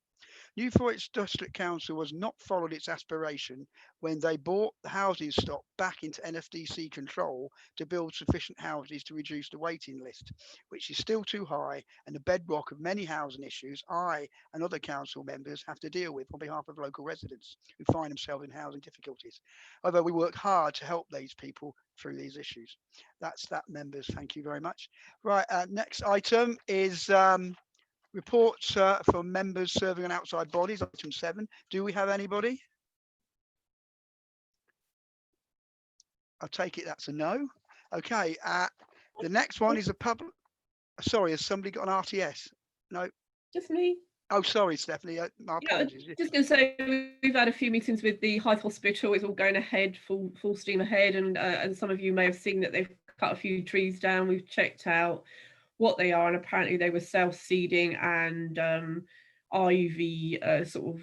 New Forest District Council has not followed its aspiration when they brought the housing stock back into NFDC control to build sufficient houses to reduce the waiting list, which is still too high and the bedrock of many housing issues I and other council members have to deal with on behalf of local residents who find themselves in housing difficulties. Although we work hard to help these people through these issues. That's that, members. Thank you very much. Right, next item is reports from members serving on outside bodies, item 7. Do we have anybody? I'll take it that's a no. Okay, the next one is a public. Sorry, has somebody got an RTS? No. Just me. Oh, sorry, Stephanie. My apologies. Just going to say we've had a few meetings with the Hythe Hospital. It's all going ahead, full steam ahead, and some of you may have seen that they've cut a few trees down. We've checked out what they are, and apparently they were self-seeding and ivy sort of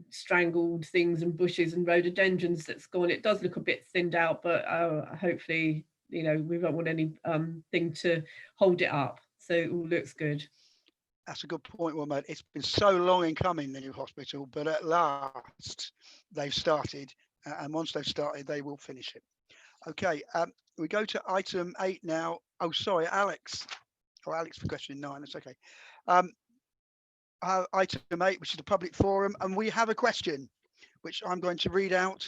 strangled things and bushes and rhododendrons that's gone. It does look a bit thinned out, but hopefully, you know, we don't want any thing to hold it up, so it all looks good. That's a good point, well made. It's been so long in coming, the new hospital, but at last they've started, and once they've started, they will finish it. Okay, we go to item 8 now. Oh, sorry, Alex. Oh, Alex for question 9. That's okay. Item 8, which is the public forum, and we have a question, which I'm going to read out.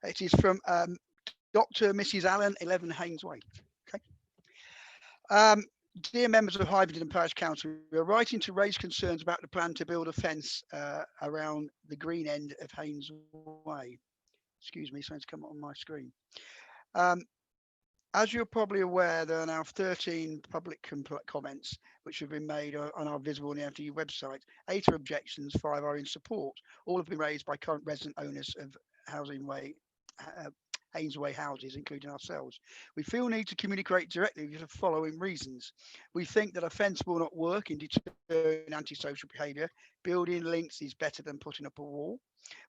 It is from Dr. Mrs. Allen, 11 Haynes Way. Okay. dear members of Hythe Dibden Parish Council, we are writing to raise concerns about the plan to build a fence around the green end of Haynes Way. Excuse me, something's come on my screen. As you're probably aware, there are now 13 public comments which have been made and are visible on the FDU website. 8 are objections, 5 are in support. All have been raised by current resident owners of Haynes Way houses, including ourselves. We feel need to communicate directly with the following reasons. We think that a fence will not work in deterring antisocial behaviour. Building links is better than putting up a wall.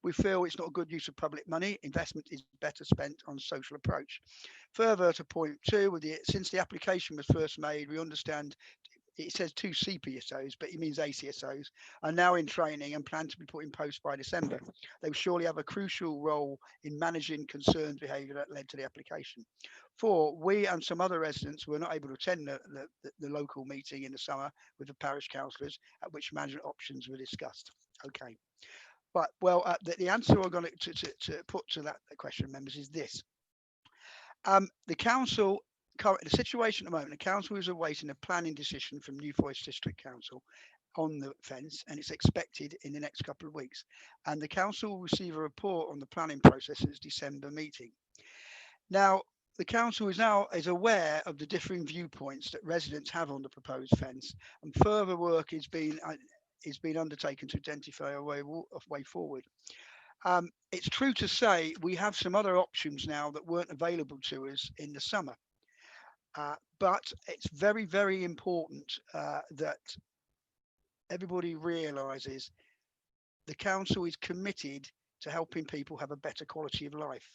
We feel it's not a good use of public money. Investment is better spent on social approach. Further to point 2, since the application was first made, we understand it says 2 CPSOs, but it means ACSOs, are now in training and plan to be put in post by December. They will surely have a crucial role in managing concerned behaviour that led to the application. 4, we and some other residents were not able to attend the local meeting in the summer with the parish councillors, at which management options were discussed. Okay. But well, the answer I'm going to put to that question, members, is this. The council, the situation at the moment, the council is awaiting a planning decision from New Forest District Council on the fence, and it's expected in the next couple of weeks. And the council will receive a report on the planning process at its December meeting. Now, the council is aware of the differing viewpoints that residents have on the proposed fence, and further work is being undertaken to identify a way forward. It's true to say we have some other options now that weren't available to us in the summer, but it's very, very important that everybody realises the council is committed to helping people have a better quality of life.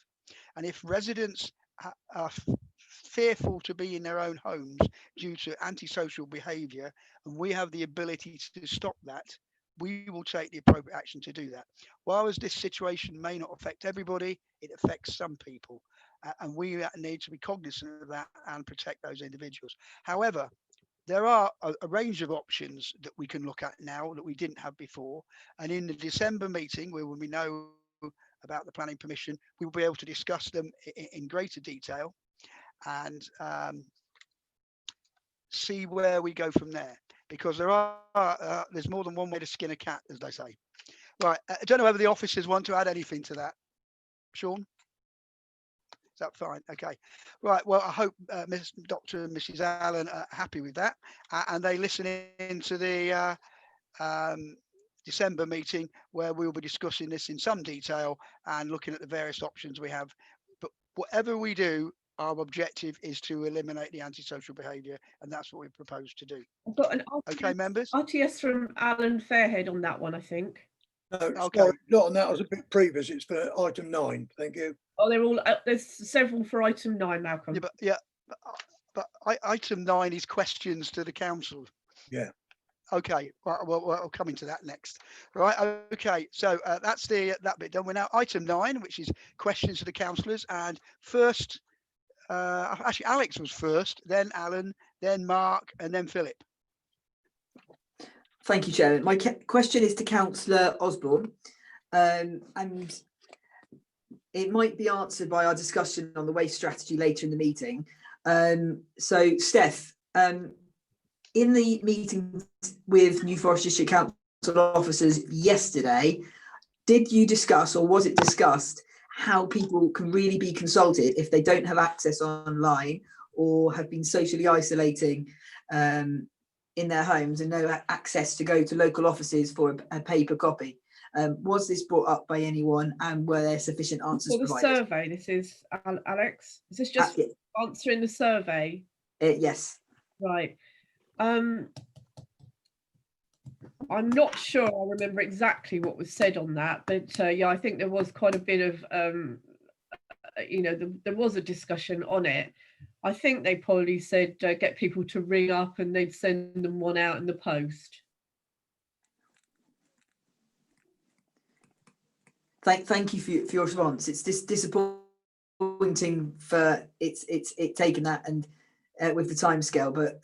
And if residents are fearful to be in their own homes due to antisocial behaviour, and we have the ability to stop that, we will take the appropriate action to do that. While this situation may not affect everybody, it affects some people, and we need to be cognizant of that and protect those individuals. However, there are a range of options that we can look at now that we didn't have before, and in the December meeting, where we know about the planning permission, we will be able to discuss them in greater detail and see where we go from there, because there's more than one way to skin a cat, as they say. Right, I don't know whether the officers want to add anything to that. Sean? Is that fine? Okay. Right, well, I hope Dr. and Mrs. Allen are happy with that, and they listen in to the December meeting, where we'll be discussing this in some detail and looking at the various options we have. But whatever we do, our objective is to eliminate the antisocial behaviour, and that's what we propose to do. I've got an okay, members? RTS from Alan Fairhead on that one, I think. No, okay. Sorry, not on that. I was a bit previous. It's for item 9. Thank you. Oh, they're all there's several for item 9, Malcolm. But item 9 is questions to the council. Yeah. Okay, well, we'll come into that next. Right, okay, so that's that bit done. We're now item 9, which is questions to the councillors. And first, actually, Alex was first, then Alan, then Mark, and then Philip. Thank you, Chairman. My question is to Councillor Osborne, and it might be answered by our discussion on the waste strategy later in the meeting. So, Steph, in the meeting with New Forest District Council officers yesterday, did you discuss, or was it discussed, how people can really be consulted if they don't have access online or have been socially isolating in their homes and no access to go to local offices for a paper copy? Was this brought up by anyone, and were there sufficient answers for the provided? Survey, this is Alex. Is this just answering the survey? Yes. Right. I'm not sure I remember exactly what was said on that, but yeah, I think there was quite a bit of, there was a discussion on it. I think they probably said get people to ring up and they'd send them one out in the post. Thank you for your response. It's disappointing for it's taken that and with the timescale, but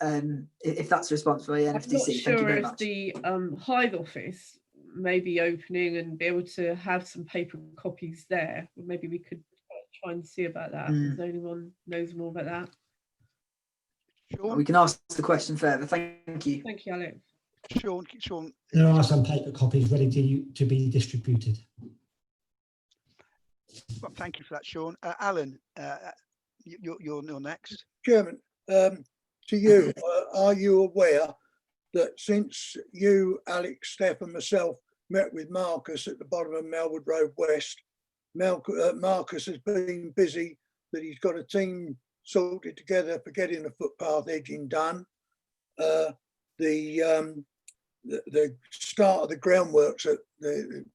if that's the response for the NFDC, thank you very much. I'm not sure if the Hythe office may be opening and be able to have some paper copies there. Maybe we could try and see about that. If anyone knows more about that. Sean? We can ask the question further. Thank you. Thank you, Alex. Sean. There are some paper copies ready to be distributed. Well, thank you for that, Sean. Alan, you're next. Chairman, to you, are you aware that since you, Alex, Steph and myself met with Marcus at the bottom of Melwood Road West, Marcus has been busy, that he's got a team sorted together for getting the footpath edging done. The start of the groundworks at the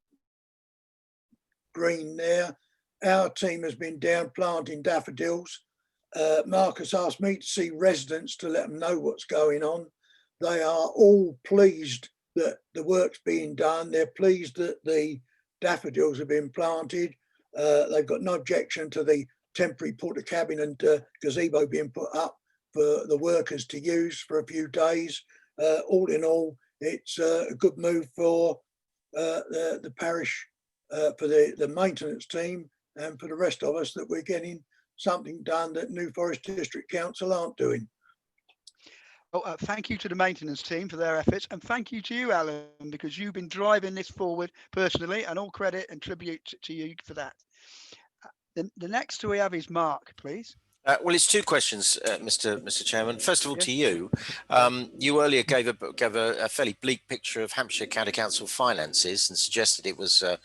green there, our team has been down planting daffodils. Marcus asked me to see residents to let them know what's going on. They are all pleased that the work's being done. They're pleased that the daffodils have been planted. They've got no objection to the temporary porta-cabin and gazebo being put up for the workers to use for a few days. All in all, it's a good move for the parish, for the maintenance team and for the rest of us, that we're getting something done that New Forest District Council aren't doing. Oh, thank you to the maintenance team for their efforts, and thank you to you, Alan, because you've been driving this forward personally, and all credit and tribute to you for that. The next we have is Mark, please. Well, it's two questions, Mr. Chairman. First of all, to you. You earlier gave a fairly bleak picture of Hampshire County Council finances and suggested it was a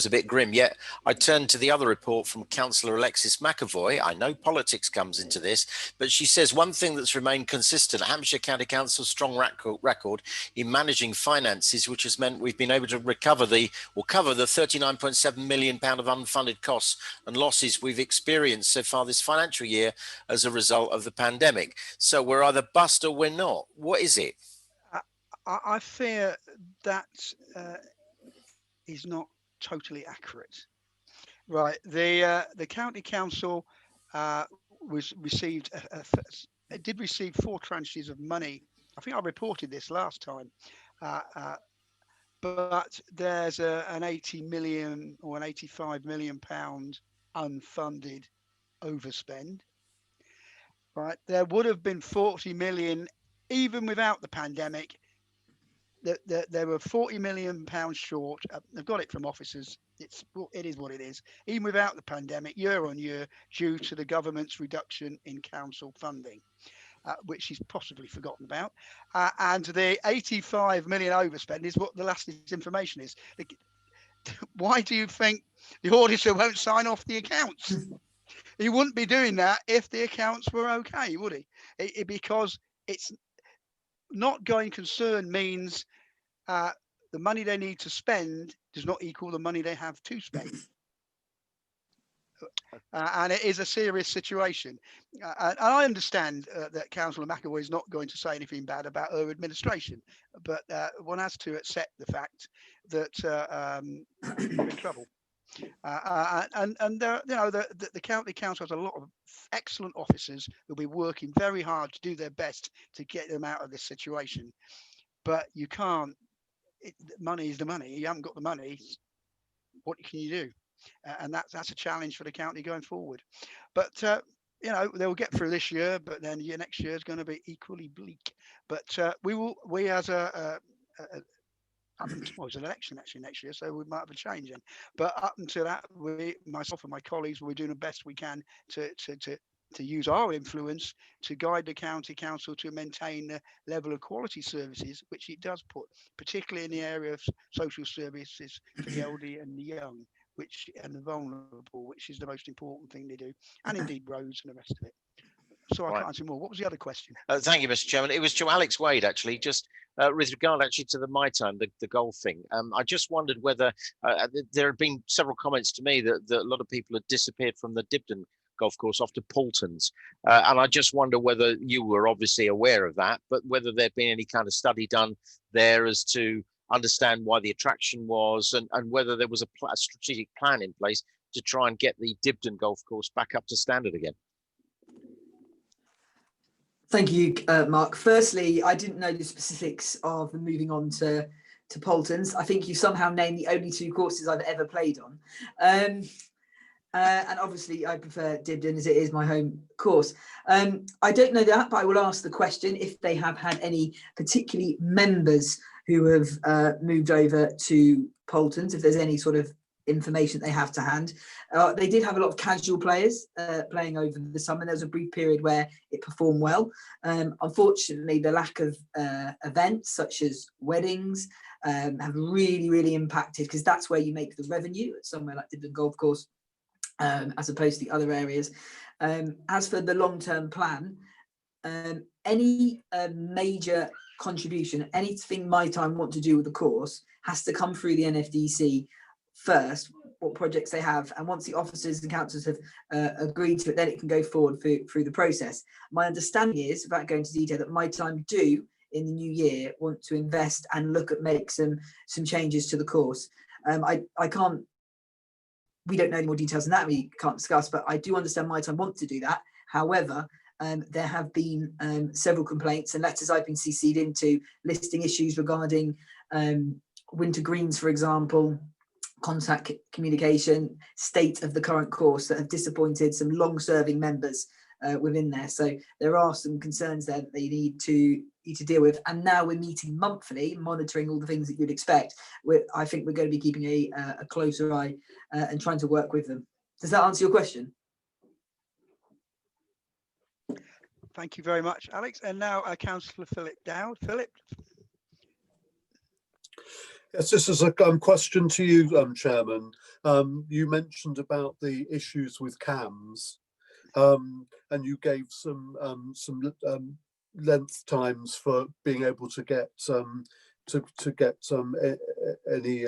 bit grim. Yet I turned to the other report from Councillor Alexis McAvoy. I know politics comes into this, but she says one thing that's remained consistent: Hampshire County Council's strong record in managing finances, which has meant we've been able to cover the £39.7 million of unfunded costs and losses we've experienced so far this financial year as a result of the pandemic. So we're either bust or we're not. What is it? I fear that is not totally accurate. Right, the county council received 4 tranches of money. I think I reported this last time, but there's an 80 million or an 85 million pound unfunded overspend. Right, there would have been 40 million even without the pandemic. There were 40 million pounds short. They've got it from officers. It is what it is. Even without the pandemic, year on year, due to the government's reduction in council funding, which she's possibly forgotten about. And the 85 million overspend is what the last information is. Why do you think the auditor won't sign off the accounts? He wouldn't be doing that if the accounts were okay, would he? Because it's not going concern means the money they need to spend does not equal the money they have to spend. And it is a serious situation. And I understand that Councillor McAvoy is not going to say anything bad about her administration, but one has to accept the fact that we're in trouble. The county council has a lot of excellent officers who'll be working very hard to do their best to get them out of this situation. But you can't. Money is the money. You haven't got the money. What can you do? And that's a challenge for the county going forward. But they'll get through this year. But then next year is going to be equally bleak. But we as it's an election actually next year, so we might have a change in. But up until that, myself and my colleagues, we're doing the best we can to use our influence to guide the county council to maintain the level of quality services, which it does put, particularly in the area of social services for the elderly and the young, and the vulnerable, which is the most important thing they do, and indeed roads and the rest of it. So I can't answer more. What was the other question? Thank you, Mr. Chairman. It was to Alex Wade, actually, just with regard actually to the My Time, the golf thing. I just wondered whether there have been several comments to me that a lot of people had disappeared from the Dibden golf course off to Poulton's. And I just wonder whether you were obviously aware of that, but whether there'd been any kind of study done there as to understand why the attraction was and whether there was a strategic plan in place to try and get the Dibden golf course back up to standard again. Thank you, Mark. Firstly, I didn't know the specifics of the moving on to Poulton's. I think you somehow named the only 2 courses I've ever played on. And obviously I prefer Dibden as it is my home course. I don't know that, but I will ask the question if they have had any particularly members who have moved over to Poultons, if there's any sort of information they have to hand. They did have a lot of casual players playing over the summer. There was a brief period where it performed well. Unfortunately, the lack of events such as weddings have really impacted, because that's where you make the revenue at somewhere like Dibden Golf Course, as opposed to the other areas. As for the long-term plan, any major contribution, anything my time want to do with the course has to come through the NFDC first, what projects they have, and once the officers and councillors have agreed to it, then it can go forward through the process. My understanding is, without going into detail, that my time do in the new year want to invest and look at make some changes to the course. I can't, we don't know any more details than that, we can't discuss, but I do understand my time want to do that. However, there have been several complaints and letters I've been CC'd into listing issues regarding winter greens, for example, contact communication, state of the current course, that have disappointed some long-serving members within there. So there are some concerns there that they need to deal with. And now we're meeting monthly, monitoring all the things that you'd expect. I think we're going to be keeping a closer eye and trying to work with them. Does that answer your question? Thank you very much, Alex. And now Councillor Philip Dowd. Philip. Yes, this is a question to you, Chairman. You mentioned about the issues with CAMS, and you gave some length times for being able to get any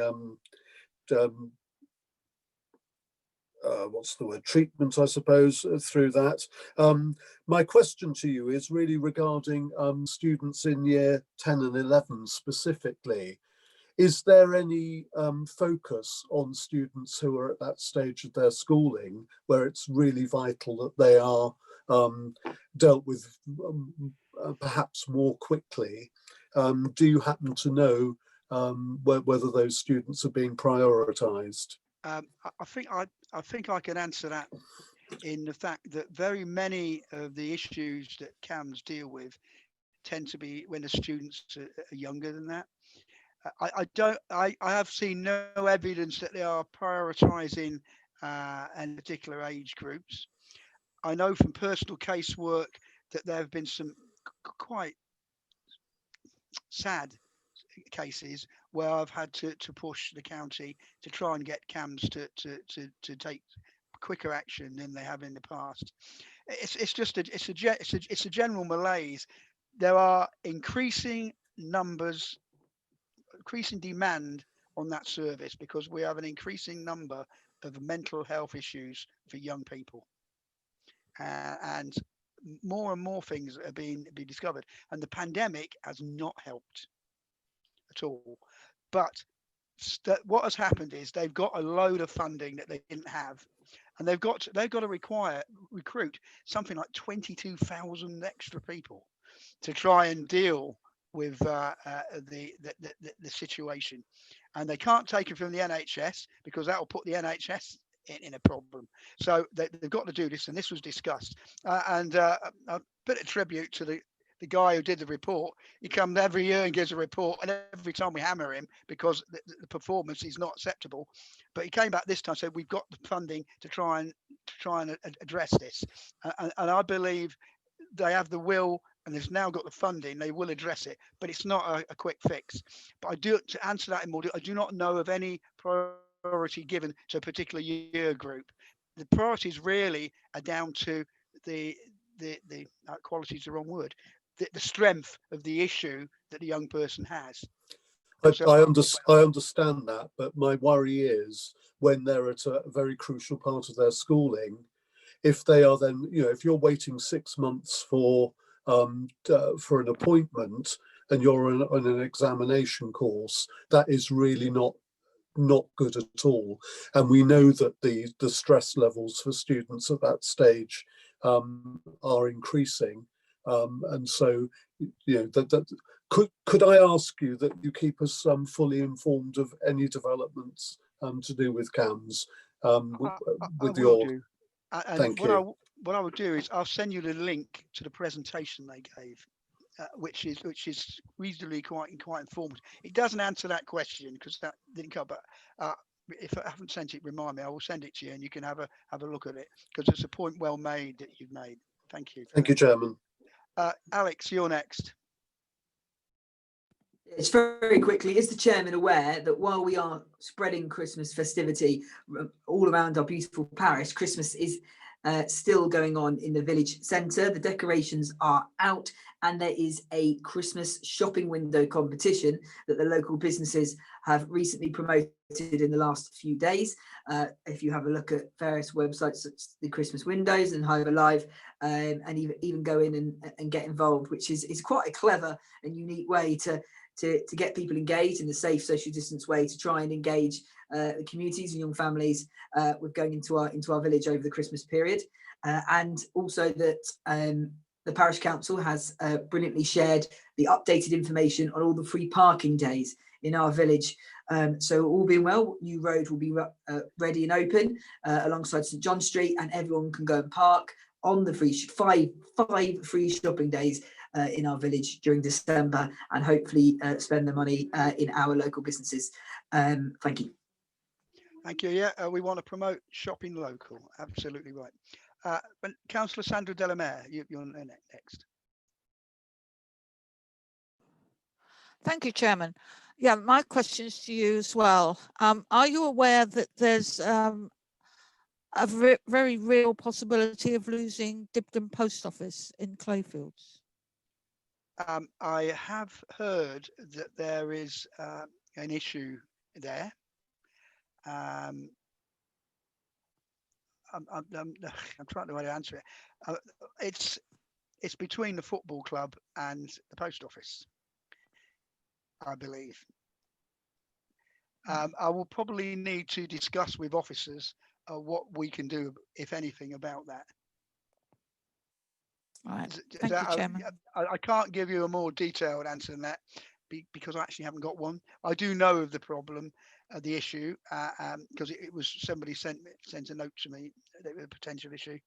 what's the word, treatment, I suppose, through that. My question to you is really regarding students in year 10 and 11 specifically. Is there any focus on students who are at that stage of their schooling where it's really vital that they are dealt with perhaps more quickly? Do you happen to know whether those students are being prioritised? I think I can answer that in the fact that very many of the issues that CAMS deal with tend to be when the students are younger than that. I have seen no evidence that they are prioritising any particular age groups. I know from personal casework that there have been some quite sad cases where I've had to push the county to try and get CAMS to take quicker action than they have in the past. It's just a general malaise. There are increasing numbers, increasing demand on that service because we have an increasing number of mental health issues for young people, and more and more things are being discovered. And the pandemic has not helped at all. But what has happened is they've got a load of funding that they didn't have, and they've got to recruit something like 22,000 extra people to try and deal with the situation, and they can't take it from the NHS because that will put the NHS in a problem. So they've got to do this, and this was discussed. And a bit of tribute to the guy who did the report. He comes every year and gives a report, and every time we hammer him because the performance is not acceptable. But he came back this time and said we've got the funding to try and address this, and I believe they have the will. And they've now got the funding, they will address it, but it's not a quick fix. But I do, to answer that in more, I do not know of any priority given to a particular year group. The priorities really are down to the quality is the wrong word, the strength of the issue that the young person has. I understand that, but my worry is when they're at a very crucial part of their schooling, if they are then, if you're waiting 6 months for an appointment and you're on an examination course, that is really not good at all. And we know that the stress levels for students at that stage are increasing. And so, could I ask you that you keep us fully informed of any developments to do with CAMS with I your. will do. And Thank you. What I will do is I'll send you the link to the presentation they gave, which is reasonably quite informative. It doesn't answer that question because that didn't come, but if I haven't sent it, remind me. I will send it to you, and you can have a look at it because it's a point well made that you've made. Thank you. Thank you, Chairman. Alex, you're next. It's very quickly. Is the chairman aware that while we are spreading Christmas festivity all around our beautiful parish, Christmas is still going on in the village centre? The decorations are out, and there is a Christmas shopping window competition that the local businesses have recently promoted in the last few days. If you have a look at various websites such as the Christmas windows and Hythe Live, and even go in and get involved, which is quite a clever and unique way to get people engaged in a safe social distance way, to try and engage the communities and young families with going into our village over the Christmas period. And also that the parish council has brilliantly shared the updated information on all the free parking days in our village. So all being well, New Road will be ready and open alongside St John Street, and everyone can go and park on the five free shopping days in our village during December, and hopefully spend the money in our local businesses. Thank you. Thank you. Yeah, we want to promote shopping local. Absolutely right. But Councillor Sandra Delamere, you're next. Thank you, Chairman. Yeah, my question's to you as well. Are you aware that there's a very real possibility of losing Dibden Post Office in Clayfields? I have heard that there is an issue there. I'm trying to answer it. It's between the football club and the post office, I believe. I will probably need to discuss with officers what we can do, if anything, about that. Right. Thank you, Chairman. I can't give you a more detailed answer than that because I actually haven't got one. I do know of the problem, the issue, because it was somebody sent a note to me, a potential issue.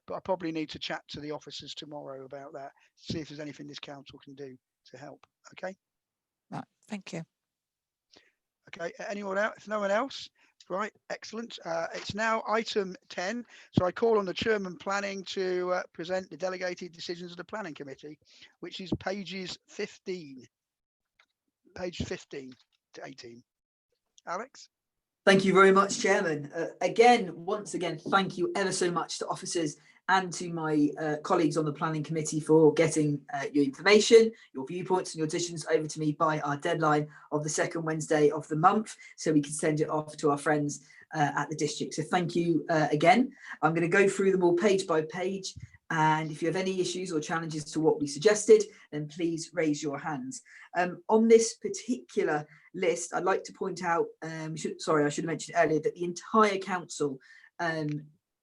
But I probably need to chat to the officers tomorrow about that, see if there's anything this council can do to help. Okay. Right. Thank you. Okay. Anyone else? No one else? Right, excellent. It's now item 10. So I call on the Chairman Planning to present the delegated decisions of the Planning Committee, which is page 15 to 18. Alex? Thank you very much, Chairman. Once again, thank you ever so much to officers and to my colleagues on the Planning Committee for getting your information, your viewpoints and your additions over to me by our deadline of the second Wednesday of the month, so we can send it off to our friends at the district. So thank you again. I'm going to go through them all page by page, and if you have any issues or challenges to what we suggested, then please raise your hands. On this particular list, I'd like to point out, I should have mentioned earlier that the entire council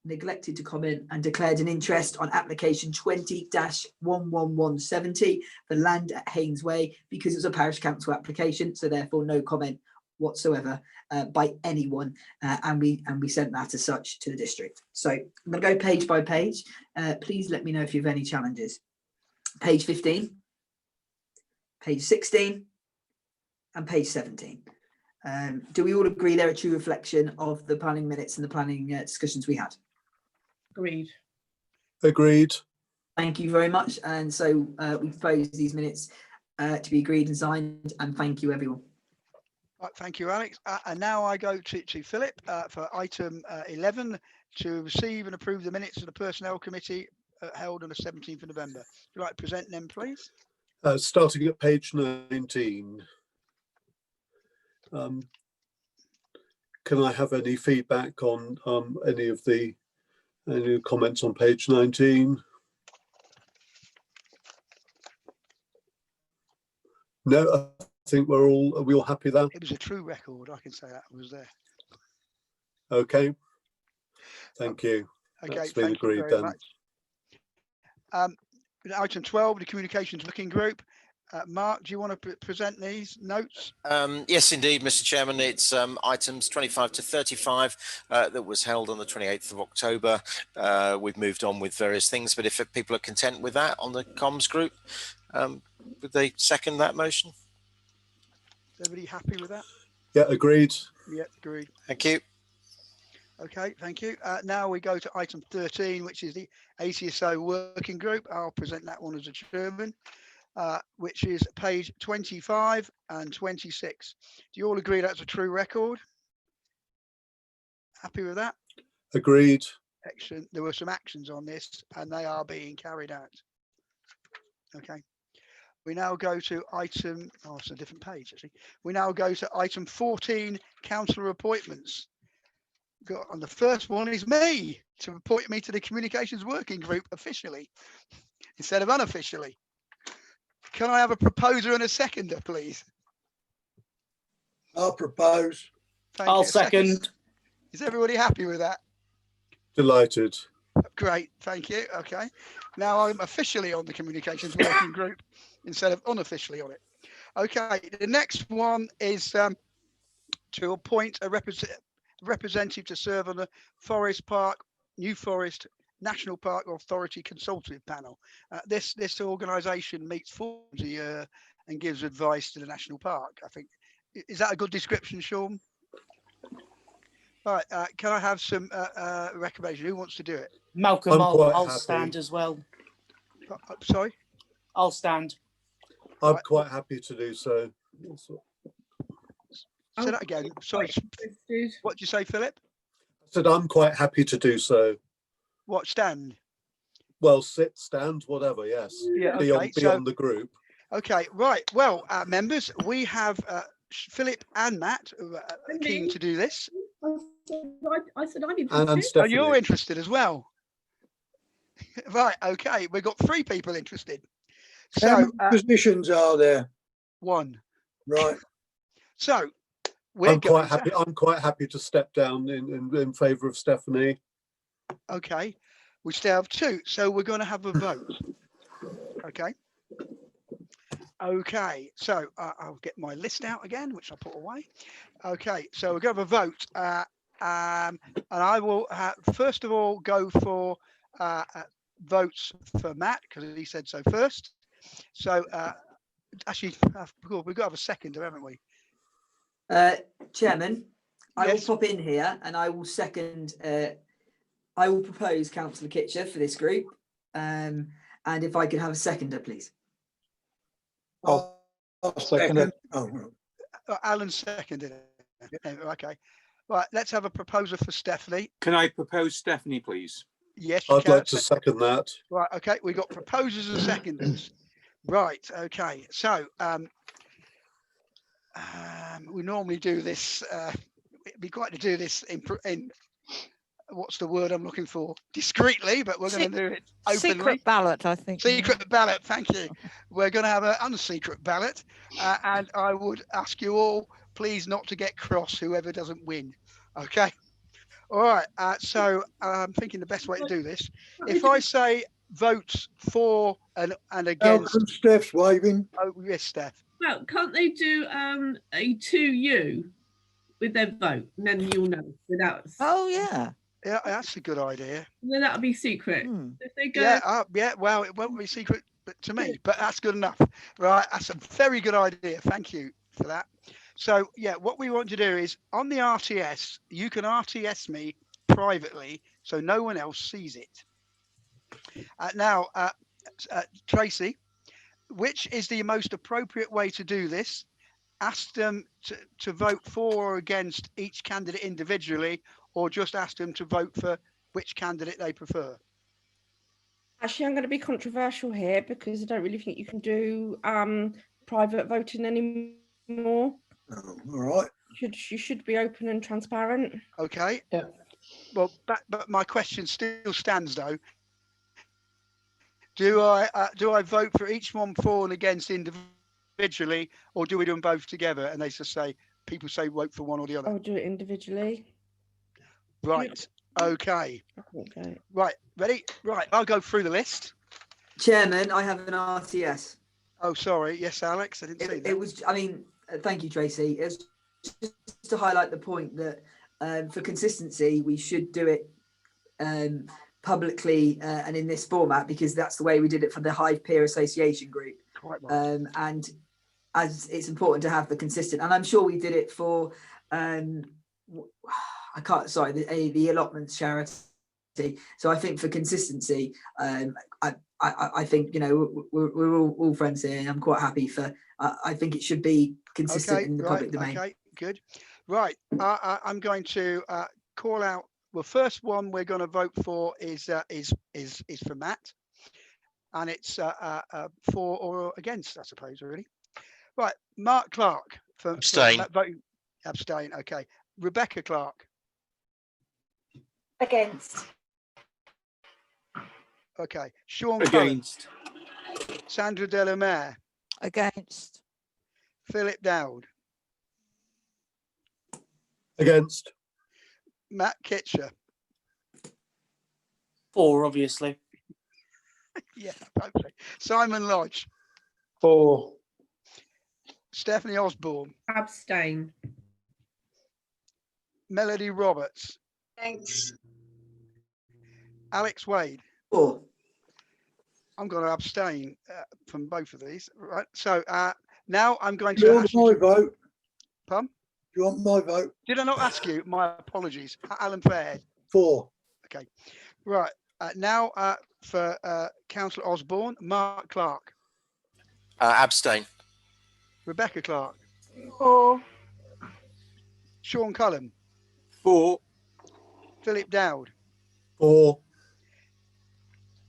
neglected to comment and declared an interest on application 20-11170 for land at Haynes Way, because it's a parish council application, so therefore no comment whatsoever by anyone, and we sent that as such to the district. So I'm going to go page by page. Please let me know if you have any challenges. Page 15, page 16, and page 17. Do we all agree they're a true reflection of the planning minutes and the planning discussions we had? Agreed. Agreed. Thank you very much. And so we propose these minutes to be agreed and signed, and thank you, everyone. Right, thank you, Alex. And now I go to Philip for item 11, to receive and approve the minutes of the Personnel Committee held on the 17th of November. Would you like to present them, please? Starting at page 19. Can I have any feedback on any comments on page 19? No, I think are we all happy there? It was a true record. I can say that was there. Okay. Thank you. Okay, that's been agreed very then. Much. Item 12, the Communications Working Group. Mark, do you want to present these notes? Yes, indeed, Mr. Chairman. It's items 25 to 35 that was held on the 28th of October. We've moved on with various things, but if people are content with that on the comms group, would they second that motion? Is everybody happy with that? Yeah, agreed. Yeah, agreed. Thank you. Okay, thank you. Now we go to item 13, which is the ACSO working group. I'll present that one as a chairman, which is page 25 and 26. Do you all agree that's a true record? Happy with that? Agreed. Excellent. There were some actions on this and they are being carried out. Okay. We now go to item, oh, it's a different page actually. We now go to item 14, councillor appointments. And the first one is me, to appoint me to the communications working group officially instead of unofficially. Can I have a proposer and a seconder, please? I'll propose. Thank I'll you. second. Is everybody happy with that? Delighted. Great, thank you. Okay, now I'm officially on the communications working group instead of unofficially on it. Okay, the next one is to appoint a representative to serve on the Forest Park, New Forest National Park Authority Consultative Panel. This organisation meets 4 times a year and gives advice to the National Park. I think, is that a good description, Sean? All right, can I have some recommendation? Who wants to do it? Malcolm, I'll happy. stand as well. Sorry? I'll stand. I'm Right. quite happy to do so. Say that again. Sorry. What did you say, Philip? I said I'm quite happy to do so. What, stand? Well, sit, stand, whatever. Yes. Yeah. Be Okay. on the group. Okay. Right. Well, members, we have Philip and Matt who are keen to do this. I said I'm interested. And Oh, Stephanie. you're interested as well. Right. Okay. We've got 3 people interested. How So many positions are there? 1. Right. So we're I'm quite going to- happy. I'm quite happy to step down in favour of Stephanie. Okay. We still have 2. So we're going to have a vote. Okay. Okay. So I'll get my list out again, which I put away. Okay. So we're going to have a vote. And I will first of all go for votes for Matt because he said so first. So actually, we've got to have a seconder, haven't we? Chairman, I Yes. will pop in here and I will second. I will propose Councillor Kitcher for this group, and if I could have a seconder, please. I'll second it. Oh, Alan seconded it. Okay. Right. Let's have a proposer for Stephanie. Can I propose Stephanie, please? Yes, you I'd can. like to second that. Right. Okay. We've got proposers and seconders. Right. Okay. So we normally do this. It'd be quite to do this in what's the word I'm looking for? Discreetly, but we're going to do it openly. Secret ballot, I think. Secret ballot. Thank you. We're going to have an unsecret ballot, and I would ask you all, please, not to get cross. Whoever doesn't win. Okay. All right. So I'm thinking the best way to do this. If I say votes for and against. Malcolm, Steph's waving. Oh yes, Steph. Well, can't they do a 2U with their vote, and then you'll know without. Oh yeah. Yeah, that's a good idea. And then that'll be secret. Hmm. If they go, Yeah. Well, it won't be secret to me, but that's good enough. Right. That's a very good idea. Thank you for that. So yeah, what we want to do is on the RTS, you can RTS me privately so no one else sees it. Now, Tracy, which is the most appropriate way to do this? Ask them to vote for or against each candidate individually, or just ask them to vote for which candidate they prefer? Actually, I'm going to be controversial here because I don't really think you can do private voting anymore. Oh, all right. You should be open and transparent. Okay. Yeah. Well, but my question still stands though. Do I vote for each one for and against individually, or do we do them both together? And they just say people say vote for one or the other. I'll do it individually. Right. Okay. Okay. Right. Ready? Right. I'll go through the list. Chairman, I have an RTS. Oh, sorry. Yes, Alex, I didn't see that. It was, I mean, thank you, Tracy. It was just to highlight the point that for consistency, we should do it publicly and in this format, because that's the way we did it for the Hythe Peer Association group. Quite right. And as it's important to have the consistent, and I'm sure we did it for the allotments charity. So I think for consistency, I think, you know, we're all friends here, and I'm quite happy for. I think it should be consistent in the public domain. Okay, good. Right, I'm going to call out. Well, first one we're going to vote for is for Matt, and it's for or against, I suppose, really. Right, Mark Clark for Abstain. Voting. Abstain. Okay, Rebecca Clark. Against. Okay, Sean Against. Cullen. Sandra Delamere. Against. Philip Dowd. Against. Matt Kitcher. For, obviously. Yeah, okay. Simon Lodge. For. Stephanie Osborne. Abstain. Melody Roberts. Thanks. Alex Wade. For. I'm going to abstain from both of these. Right. So now I'm going Do you to want ask my you to... vote? Pardon? Do you want my vote? Did I not ask you? My apologies. Alan Fairhead. For. Okay. Right. Now for Councillor Osborne, Mark Clark. Abstain. Rebecca Clark. For. Sean Cullen. For. Philip Dowd. For.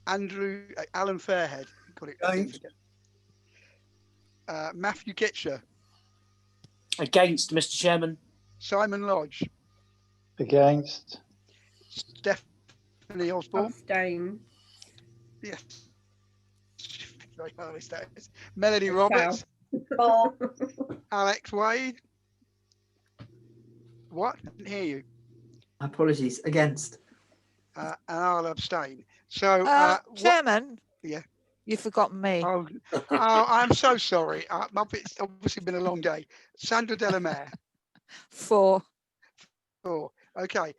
Alan Fairhead. Got it. Against. Matthew Kitcher. Against, Mr. Chairman. Simon Lodge. Against. Stephanie Osborne. Abstain. Yes. Very hard, that is. Melody Roberts. For. Alex Wade. What? I didn't hear you. Apologies. Against. And I'll abstain. So, Chairman. Yeah. You've forgotten me. Oh, I'm so sorry. It's obviously been a long day. Sandra Delamere. For. Oh, okay.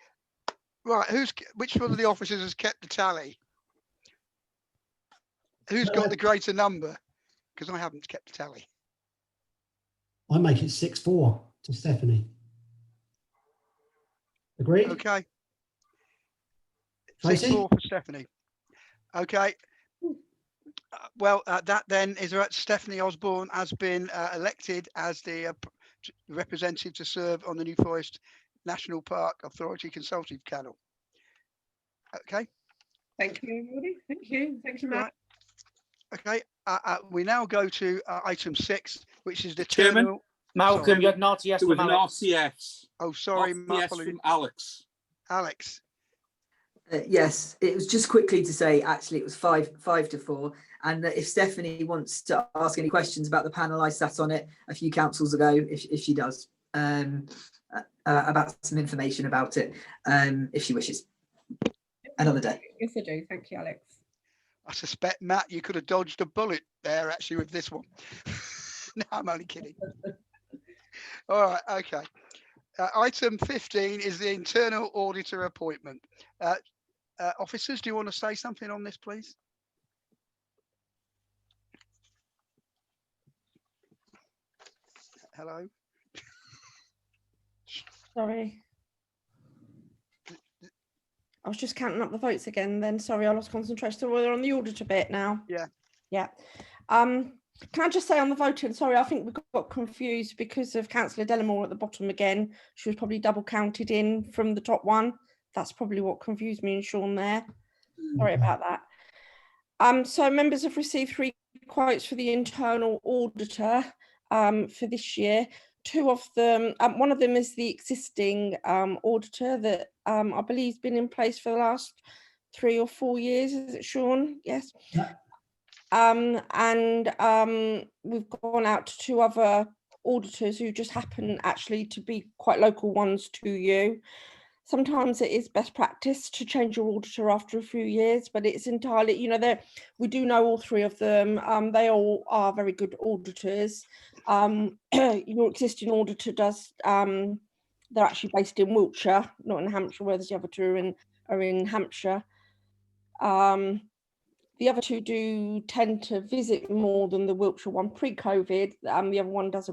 Right. Which one of the officers has kept the tally? Who's got the greater number? Because I haven't kept the tally. I make it 6-4 to Stephanie. Agreed? Okay. Tracy? 6-4 for Stephanie. Okay. Well, that then is that Stephanie Osborne has been elected as the representative to serve on the New Forest National Park Authority Consultative Panel. Okay. Thank you, everybody. Thank you, Matt. Right. Okay. We now go to item 6, which is the Chairman, Malcolm, sorry. you had an RTS There was from an Alex. RCS. Oh, sorry. My RCS apologies. from Alex. Alex. Yes, it was just quickly to say, actually, it was 5-4. And that if Stephanie wants to ask any questions about the panel, I sat on it a few councils ago, if she does, about some information about it, if she wishes. Another day. Yes, I do. Thank you, Alex. I suspect, Matt, you could have dodged a bullet there, actually, with this one. No, I'm only kidding. All right, okay. Item 15 is the internal auditor appointment. Officers, do you want to say something on this, please? Hello? Sorry. I was just counting up the votes again then. Sorry, I lost concentration. So we're on the auditor bit now. Yeah. Yeah. Can I just say on the voting, sorry, I think we got confused because of Councillor Delamere at the bottom again. She was probably double counted in from the top one. That's probably what confused me and Sean there. Sorry about that. So members have received 3 quotes for the internal auditor for this year. 2 of them, one of them is the existing auditor that I believe has been in place for the last 3 or 4 years. Is it Sean? Yes. Yeah. We've gone out to 2 other auditors who just happen actually to be quite local ones to you. sometimes it is best practice to change your auditor after a few years, but it's entirely, you know, we do know all three of them. They all are very good auditors. Your existing auditor does, they're actually based in Wiltshire, not in Hampshire, whereas the other two are in Hampshire. The other two do tend to visit more than the Wiltshire one pre-COVID. The other one does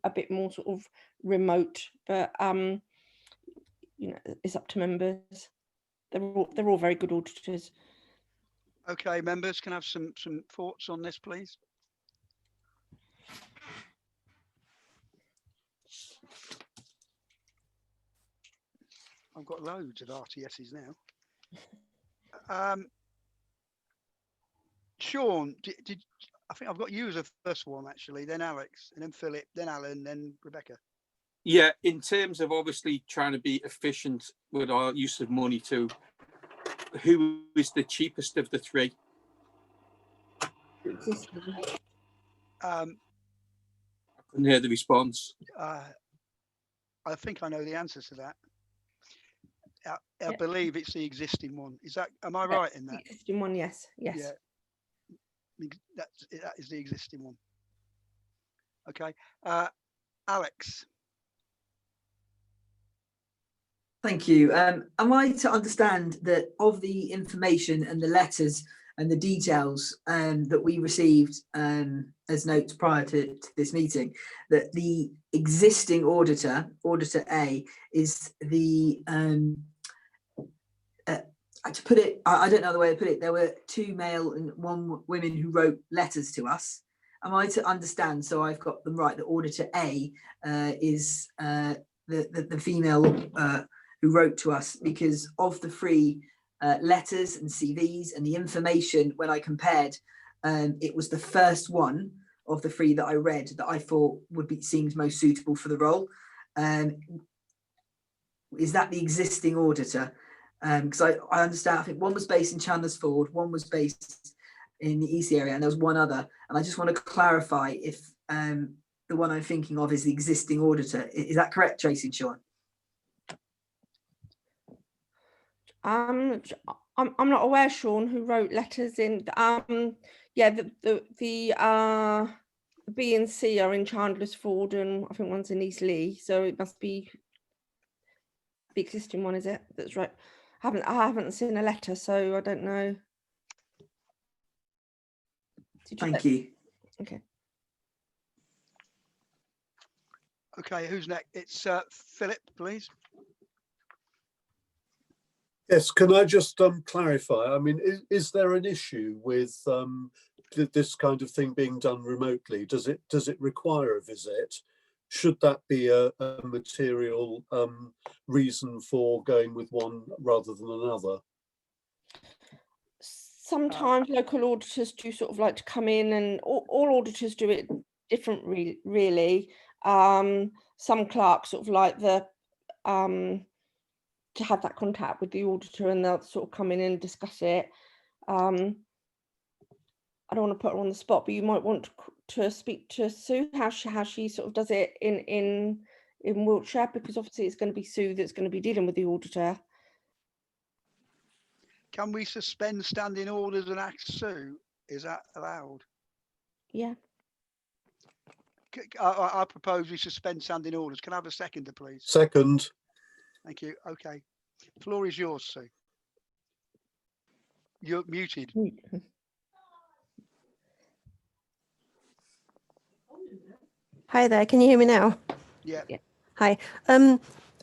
a bit more sort of remote, but you know, it's up to members. They're all very good auditors. Okay, members, can I have some thoughts on this, please? I've got loads of RTSs now. Sean, I think I've got you as a first one actually, then Alex, and then Philip, then Alan, then Rebecca. Yeah, in terms of obviously trying to be efficient with our use of money too, who is the cheapest of the three? I couldn't hear the response. I think I know the answer to that. I believe it's the existing one. Is that? Am I right in that? The existing one, yes. Yes. Yeah. That is the existing one. Okay. Alex. Thank you. Am I to understand that of the information and the letters and the details that we received as notes prior to this meeting, that the existing auditor, Auditor A, is the, to put it, I don't know the way to put it, there were 2 male and 1 women who wrote letters to us. Am I to understand, so I've got them right, that Auditor A is the female who wrote to us, because of the 3 letters and CVs and the information, when I compared, it was the first one of the 3 that I read that I thought seemed most suitable for the role. Is that the existing auditor? Because I understand, I think one was based in Chandler's Ford, one was based in the East area, and there was one other. And I just want to clarify if the one I'm thinking of is the existing auditor. Is that correct, Tracy and Sean? I'm not aware, Sean, who wrote letters in. Yeah, the B and C are in Chandler's Ford, and I think one's in East Lee, so it must be the existing one, is it? That's right. I haven't seen a letter, so I don't know. Thank you. Okay. Okay, who's next? It's Philip, please. Yes, can I just clarify? I mean, is there an issue with this kind of thing being done remotely? Does it require a visit? Should that be a material reason for going with one rather than another? Sometimes local auditors do sort of like to come in, and all auditors do it different, really. Some clerks sort of like to have that contact with the auditor, and they'll sort of come in and discuss it. I don't want to put her on the spot, but you might want to speak to Sue, how she sort of does it in Wiltshire, because obviously it's going to be Sue that's going to be dealing with the auditor. Can we suspend standing orders and ask Sue? Is that allowed? Yeah. I propose we suspend standing orders. Can I have a seconder, please? Second. Thank you. Okay. The floor is yours, Sue. You're muted. Hi there, can you hear me now? Yeah. Hi.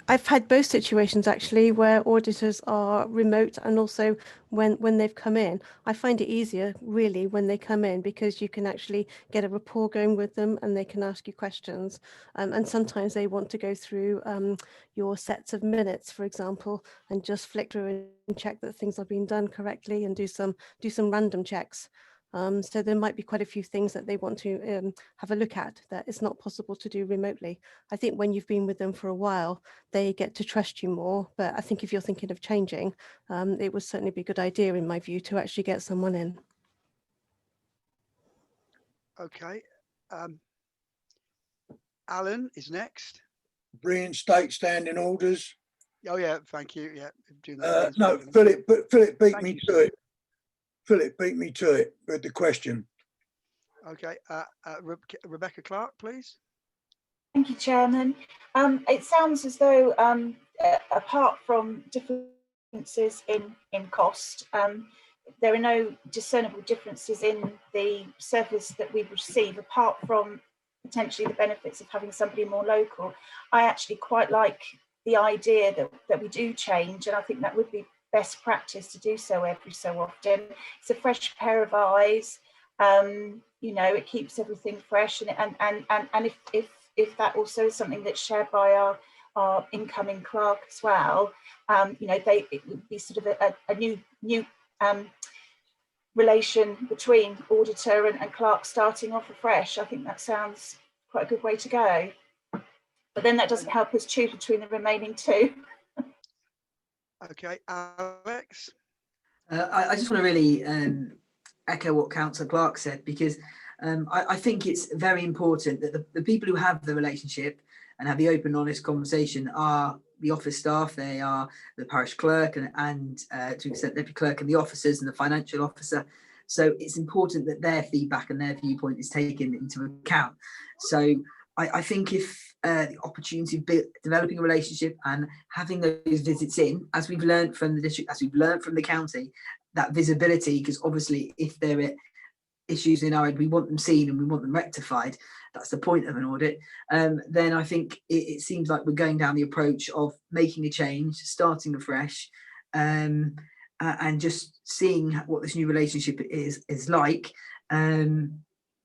I've had both situations actually where auditors are remote, and also when they've come in. I find it easier really when they come in, because you can actually get a rapport going with them and they can ask you questions. And sometimes they want to go through your sets of minutes, for example, and just flick through and check that things are being done correctly, and do some random checks. So there might be quite a few things that they want to have a look at that it's not possible to do remotely. I think when you've been with them for a while, they get to trust you more. But I think if you're thinking of changing, it would certainly be a good idea, in my view, to actually get someone in. Okay. Alan is next. Reinstate standing orders. Oh yeah, thank you. Yeah, doing that. No, Philip beat Thank me you, to sir. it. Philip beat me to it with the question. Okay, Rebecca Clark, please. Thank you, Chairman. It sounds as though, apart from differences in cost, there are no discernible differences in the service that we receive, apart from potentially the benefits of having somebody more local. I actually quite like the idea that we do change, and I think that would be best practice to do so every so often. It's a fresh pair of eyes. You know, it keeps everything fresh, and if that also is something that's shared by our incoming clerk as well, you know, it would be sort of a new relation between auditor and clerk starting off afresh. I think that sounds quite a good way to go. But then that doesn't help us choose between the remaining two. Okay, Alex. I just want to really echo what Councillor Clark said, because I think it's very important that the people who have the relationship and have the open, honest conversation are the office staff. They are the parish clerk and to an extent deputy clerk and the officers and the financial officer. So it's important that their feedback and their viewpoint is taken into account. So I think if the opportunity of developing a relationship and having those visits in, as we've learned from the district, as we've learned from the county, that visibility, because obviously if there are issues in our end, we want them seen and we want them rectified. That's the point of an audit. Then I think it seems like we're going down the approach of making a change, starting afresh, and just seeing what this new relationship is like.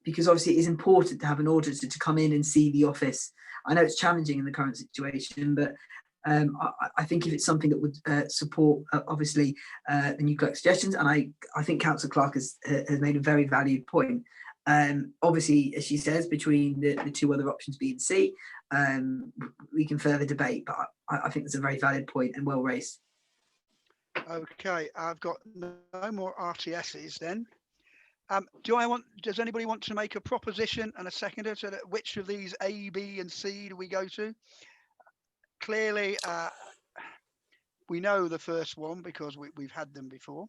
Because obviously it is important to have an auditor to come in and see the office. I know it's challenging in the current situation, but I think if it's something that would support, obviously, the new clerk suggestions, and I think Councillor Clark has made a very valued point. Obviously, as she says, between the two other options, B and C, we can further debate, but I think it's a very valid point and well raised. Okay, I've got no more RTSs then. Does anybody want to make a proposition and a seconder to which of these A, B, and C do we go to? Clearly, we know the first one because we've had them before,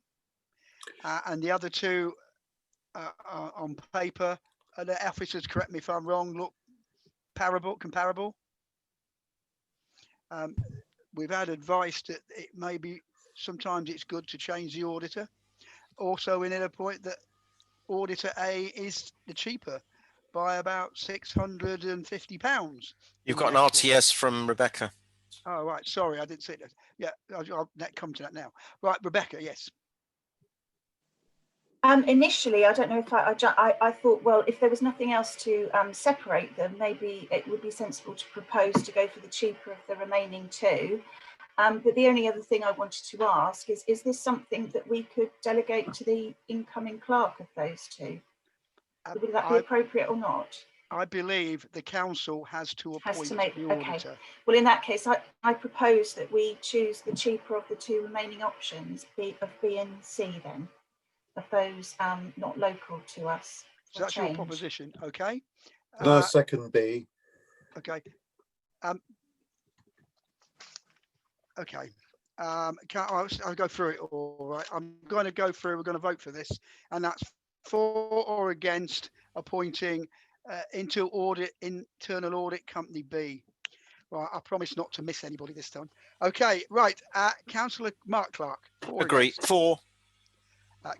and the other two on paper, the officers, correct me if I'm wrong, look comparable. We've had advice that it may be sometimes it's good to change the auditor. Also, we need a point that auditor A is the cheaper by about £650. You've got an RTS from Rebecca. Oh, right. Sorry, I didn't see that. Yeah, I'll come to that now. Right, Rebecca, yes. Initially, I don't know if I thought, well, if there was nothing else to separate them, maybe it would be sensible to propose to go for the cheaper of the remaining two. But the only other thing I wanted to ask is this something that we could delegate to the incoming clerk of those two? Would that be appropriate or not? I believe the council has to appoint the auditor. Okay. Well, in that case, I propose that we choose the cheaper of the two remaining options, B and C then, of those not local to us. So that's your proposition, okay? Second B. Okay. Okay. I'll go through it all right. I'm going to go through, we're going to vote for this, and that's for or against appointing internal audit company B. Right, I promise not to miss anybody this time. Okay, right. Councillor Mark Clark. Agree. 4.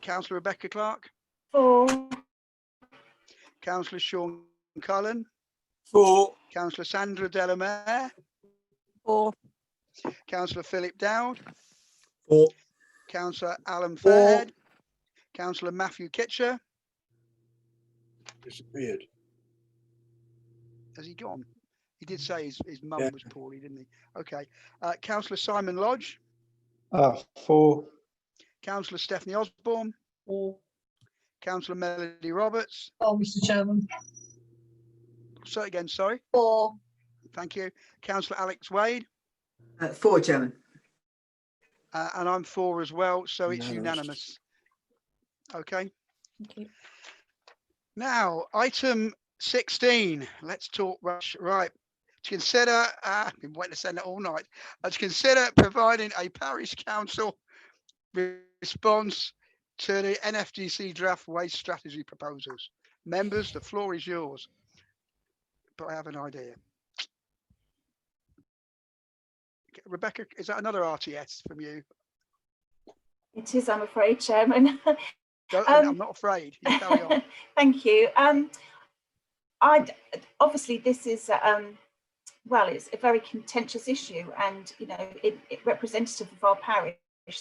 Councillor Rebecca Clark. 4. Councillor Sean Cullen. 4. Councillor Sandra Delamere. 4. Councillor Philip Dowd. 4. Councillor Alan Fairhead. Councillor Matthew Kitcher. Disappeared. Has he gone? He did say his mum was poorly, didn't he? Okay. Councillor Simon Lodge. 4. Councillor Stephanie Osborne. 4. Councillor Melody Roberts. Oh, Mr. Chairman. Say it again, sorry. 4. Thank you. Councillor Alex Wade. 4, Chairman. And I'm 4 as well, so it's unanimous. Okay. Thank you. Now, item 16. Let's talk rush. Right. to consider, I've been waiting to send it all night, to consider providing a parish council response to the NFGC draft waste strategy proposals. Members, the floor is yours. But I have an idea. Rebecca, is that another RTS from you? It is, I'm afraid, Chairman. I'm not afraid. You carry on. Thank you. Obviously this is well, it's a very contentious issue, and you know, it representative of our parish,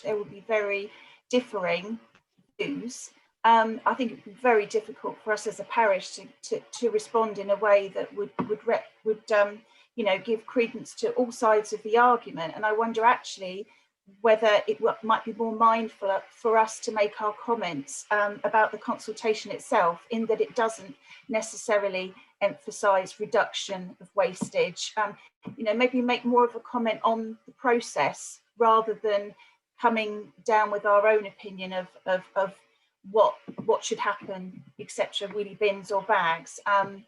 there will be very differing views. I think it would be very difficult for us as a parish to respond in a way that would you know, give credence to all sides of the argument. And I wonder actually whether it might be more mindful for us to make our comments about the consultation itself, in that it doesn't necessarily emphasise reduction of wastage. You know, maybe make more of a comment on the process rather than coming down with our own opinion of what should happen, etc., wheelie bins or bags.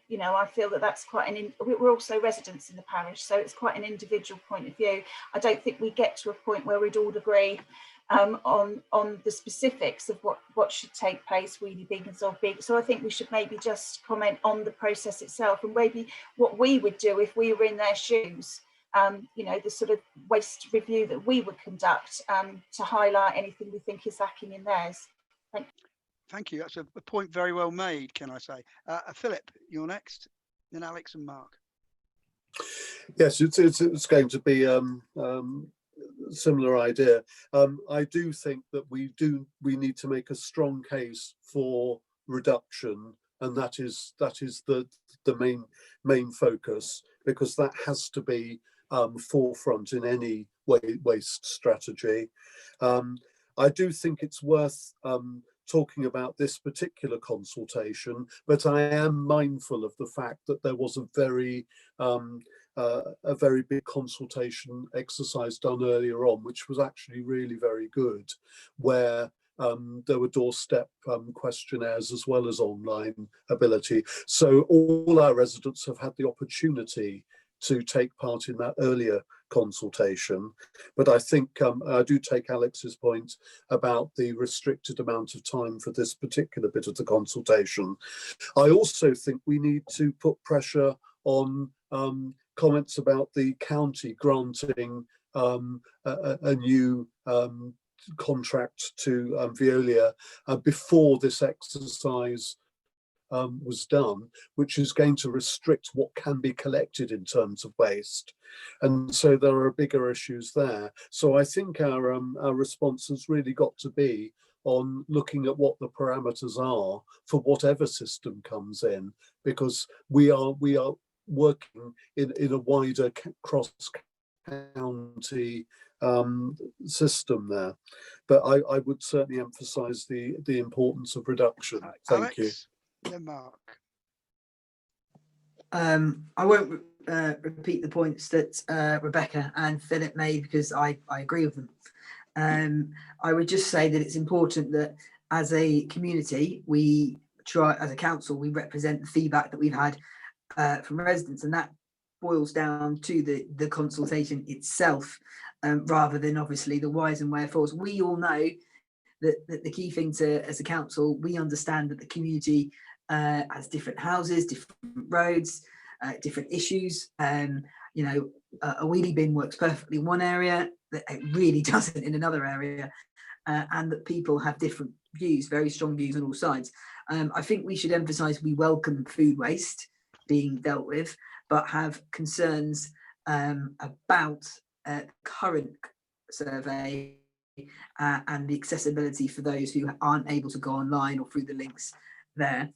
You know, I feel that that's quite we're also residents in the parish, so it's quite an individual point of view. I don't think we get to a point where we'd all agree on the specifics of what should take place, wheelie bins or big. So I think we should maybe just comment on the process itself, and maybe what we would do if we were in their shoes. You know, the sort of waste review that we would conduct to highlight anything we think is lacking in theirs. Thank you. Thank you. That's a point very well made, can I say. Philip, you're next, then Alex and Mark. Yes, it's going to be similar idea. I do think that we need to make a strong case for reduction, and that is the main focus, because that has to be forefront in any waste strategy. I do think it's worth talking about this particular consultation, but I am mindful of the fact that there was a very big consultation exercise done earlier on, which was actually really very good, where there were doorstep questionnaires as well as online ability. So all our residents have had the opportunity to take part in that earlier consultation. But I think I do take Alex's point about the restricted amount of time for this particular bit of the consultation. I also think we need to put pressure on comments about the county granting a new contract to Veolia before this exercise was done, which is going to restrict what can be collected in terms of waste. And so there are bigger issues there. So I think our response has really got to be on looking at what the parameters are for whatever system comes in, because we are working in a wider cross-county system there. But I would certainly emphasise the importance of reduction. Thank you. Then Mark. I won't repeat the points that Rebecca and Philip made, because I agree with them. I would just say that it's important that as a community, we try, as a council, we represent the feedback that we've had from residents, and that boils down to the consultation itself, rather than obviously the whys and wherefores. We all know that the key thing as a council, we understand that the community has different houses, different roads, different issues. You know, a wheelie bin works perfectly in one area, that it really doesn't in another area, and that people have different views, very strong views on all sides. I think we should emphasise we welcome food waste being dealt with, but have concerns about current survey and the accessibility for those who aren't able to go online or through the links there.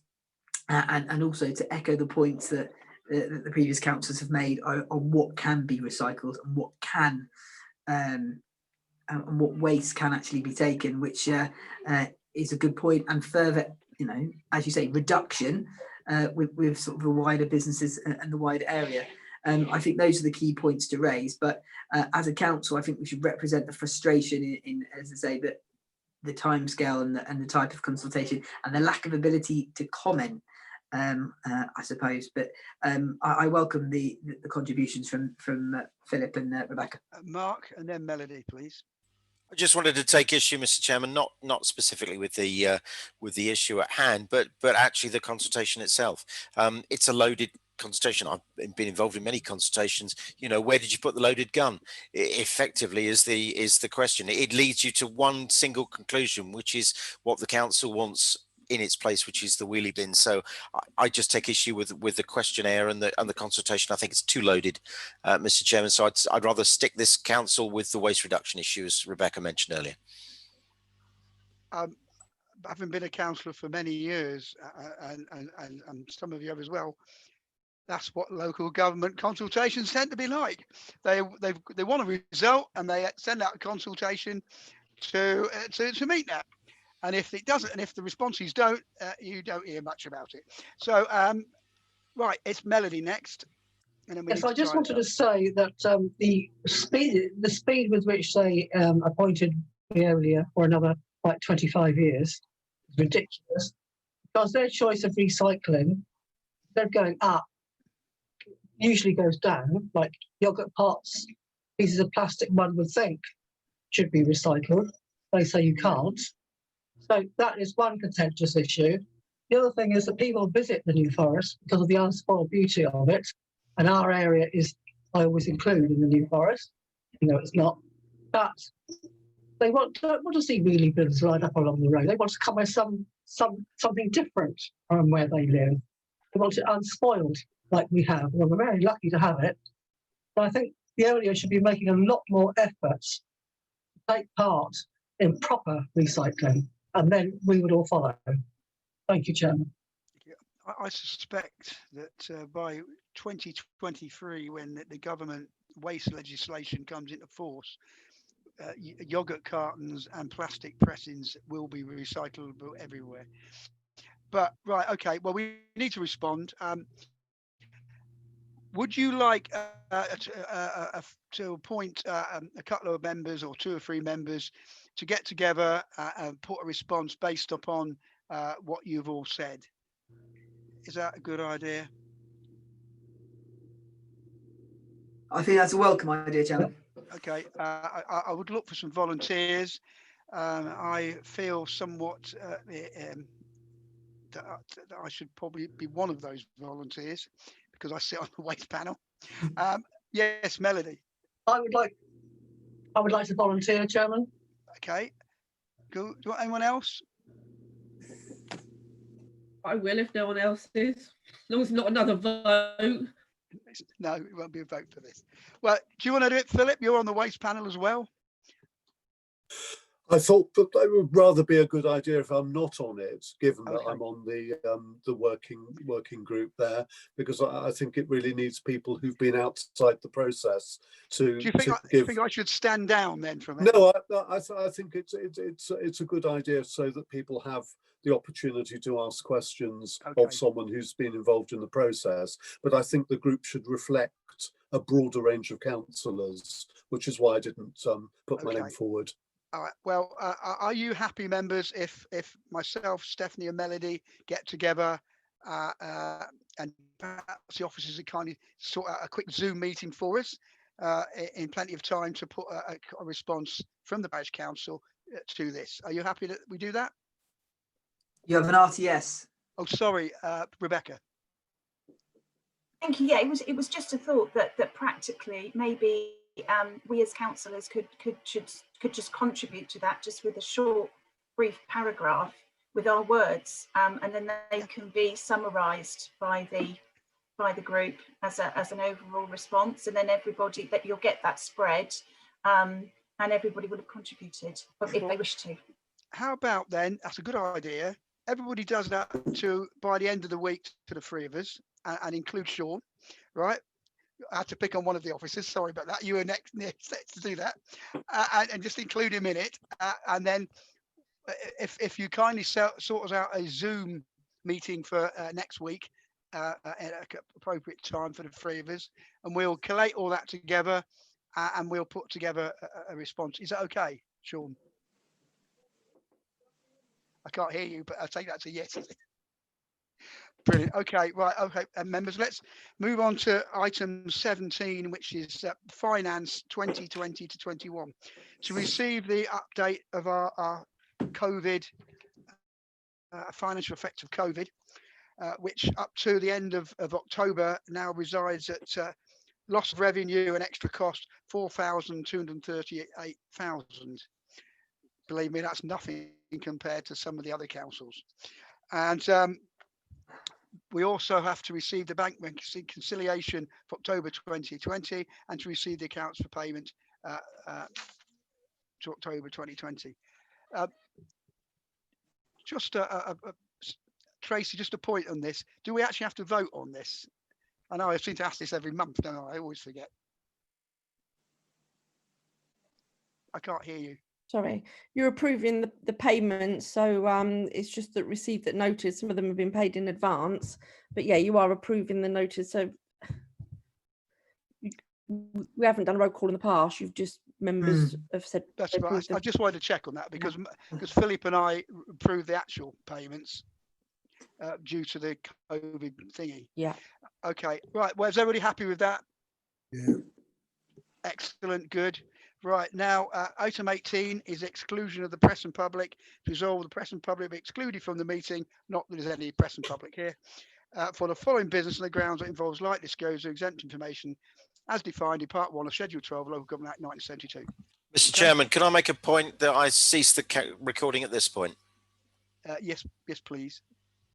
And also to echo the points that the previous councillors have made on what can be recycled and what can and what waste can actually be taken, which is a good point. And further, you know, as you say, reduction with sort of the wider businesses and the wider area. I think those are the key points to raise. But as a council, I think we should represent the frustration in as I say, that the timescale and the type of consultation and the lack of ability to comment I suppose. But I welcome the contributions from Philip and Rebecca. Mark, and then Melody, please. I just wanted to take issue, Mr. Chairman, not specifically with the issue at hand, but actually the consultation itself. It's a loaded consultation. I've been involved in many consultations. You know, where did you put the loaded gun? Effectively, is the question. It leads you to one single conclusion, which is what the council wants in its place, which is the wheelie bin. So I just take issue with the questionnaire and the consultation. I think it's too loaded, Mr. Chairman. So I'd rather stick this council with the waste reduction issue, as Rebecca mentioned earlier. Having been a councillor for many years, and some of you have as well, that's what local government consultations tend to be like. They want a result, and they send out a consultation to meet that. And if it doesn't, and if the responses don't, you don't hear much about it. So, right, it's Melody next. And then yes, I just wanted to say that the speed with which they appointed Veolia for another like 25 years is ridiculous, because their choice of recycling, they're going up, usually goes down, like yogurt pots, pieces of plastic one would think should be recycled. They say you can't. So that is one contentious issue. The other thing is that people visit the New Forest because of the unspoiled beauty of it. And our area is, I always include in the New Forest, you know, it's not. But they don't want to see wheelie bins lined up along the road. They want to come with something different from where they live. They want it unspoiled like we have. Well, we're very lucky to have it. But I think the area should be making a lot more efforts to take part in proper recycling. And then we would all follow. Thank you, Chairman. I suspect that by 2023, when the government waste legislation comes into force, yogurt cartons and plastic pressings will be recyclable everywhere. But right, okay, well, we need to respond. Would you like to appoint a couple of members or 2 or 3 members to get together and put a response based upon what you've all said? Is that a good idea? I think that's a welcome idea, Chairman. Okay, I would look for some volunteers. I feel somewhat that I should probably be one of those volunteers because I sit on the waste panel. Yes, Melody. I would like to volunteer, Chairman. Okay. Go. Do you want anyone else? I will if no one else is. As long as it's not another vote. No, it won't be a vote for this. Well, do you want to do it, Philip? You're on the waste panel as well. I thought that it would rather be a good idea if I'm not on it, given that Okay. I'm on the working group there, because I think it really needs people who've been outside the process to. Do you think I should stand down then from it? No, I think it's a good idea so that people have the opportunity to ask questions of someone who's been involved in the process. But I think the group should reflect a broader range of councillors, which is why I didn't put my name forward. All right. Well, are you happy, members, if myself, Stephanie, and Melody get together and perhaps the officers are kindly sort out a quick Zoom meeting for us in plenty of time to put a response from the parish council to this? Are you happy that we do that? You have an RTS. Oh, sorry, Rebecca. Thank you. Yeah, it was just a thought that practically maybe we as councillors could just contribute to that just with a short, brief paragraph with our words, and then they can be summarised by the group as an overall response, and then everybody that you'll get that spread, and everybody would have contributed if they wish to. How about then? That's a good idea. Everybody does that by the end of the week to the 3 of us, and include Sean, right? I had to pick on one of the officers. Sorry about that. You were next to do that, and just include him in it. And then, if you kindly sort us out a Zoom meeting for next week at an appropriate time for the 3 of us, and we'll collate all that together, and we'll put together a response. Is that okay, Sean? I can't hear you, but I'll take that to yes. Brilliant. Okay, right. Okay, members, let's move on to item 17, which is finance 2020 to 21. To receive the update of our COVID, financial effects of COVID, which up to the end of October now resides at loss of revenue and extra cost 4,238,000. Believe me, that's nothing compared to some of the other councils. And we also have to receive the bank reconciliation for October 2020 and to receive the accounts for payment to October 2020. Tracy, just a point on this. Do we actually have to vote on this? I know I seem to ask this every month, don't I? I always forget. I can't hear you. Sorry, you're approving the payments, so it's just that received that notice. Some of them have been paid in advance, but yeah, you are approving the notice. So we haven't done a roll call in the past. You've just members have said that's right. I just wanted to check on that because Philip and I approved the actual payments due to the COVID thingy. Yeah. Okay. Right. Well, is everybody happy with that? Yeah. Excellent. Good. Right, now item 18 is exclusion of the press and public. To resolve the press and public be excluded from the meeting, not that there's any press and public here, for the following business on the grounds that involves light disclosure exempt information as defined in Part 1 of Schedule 12 of Local Government Act 1972. Mr. Chairman, can I make a point that I cease the recording at this point? Yes, please.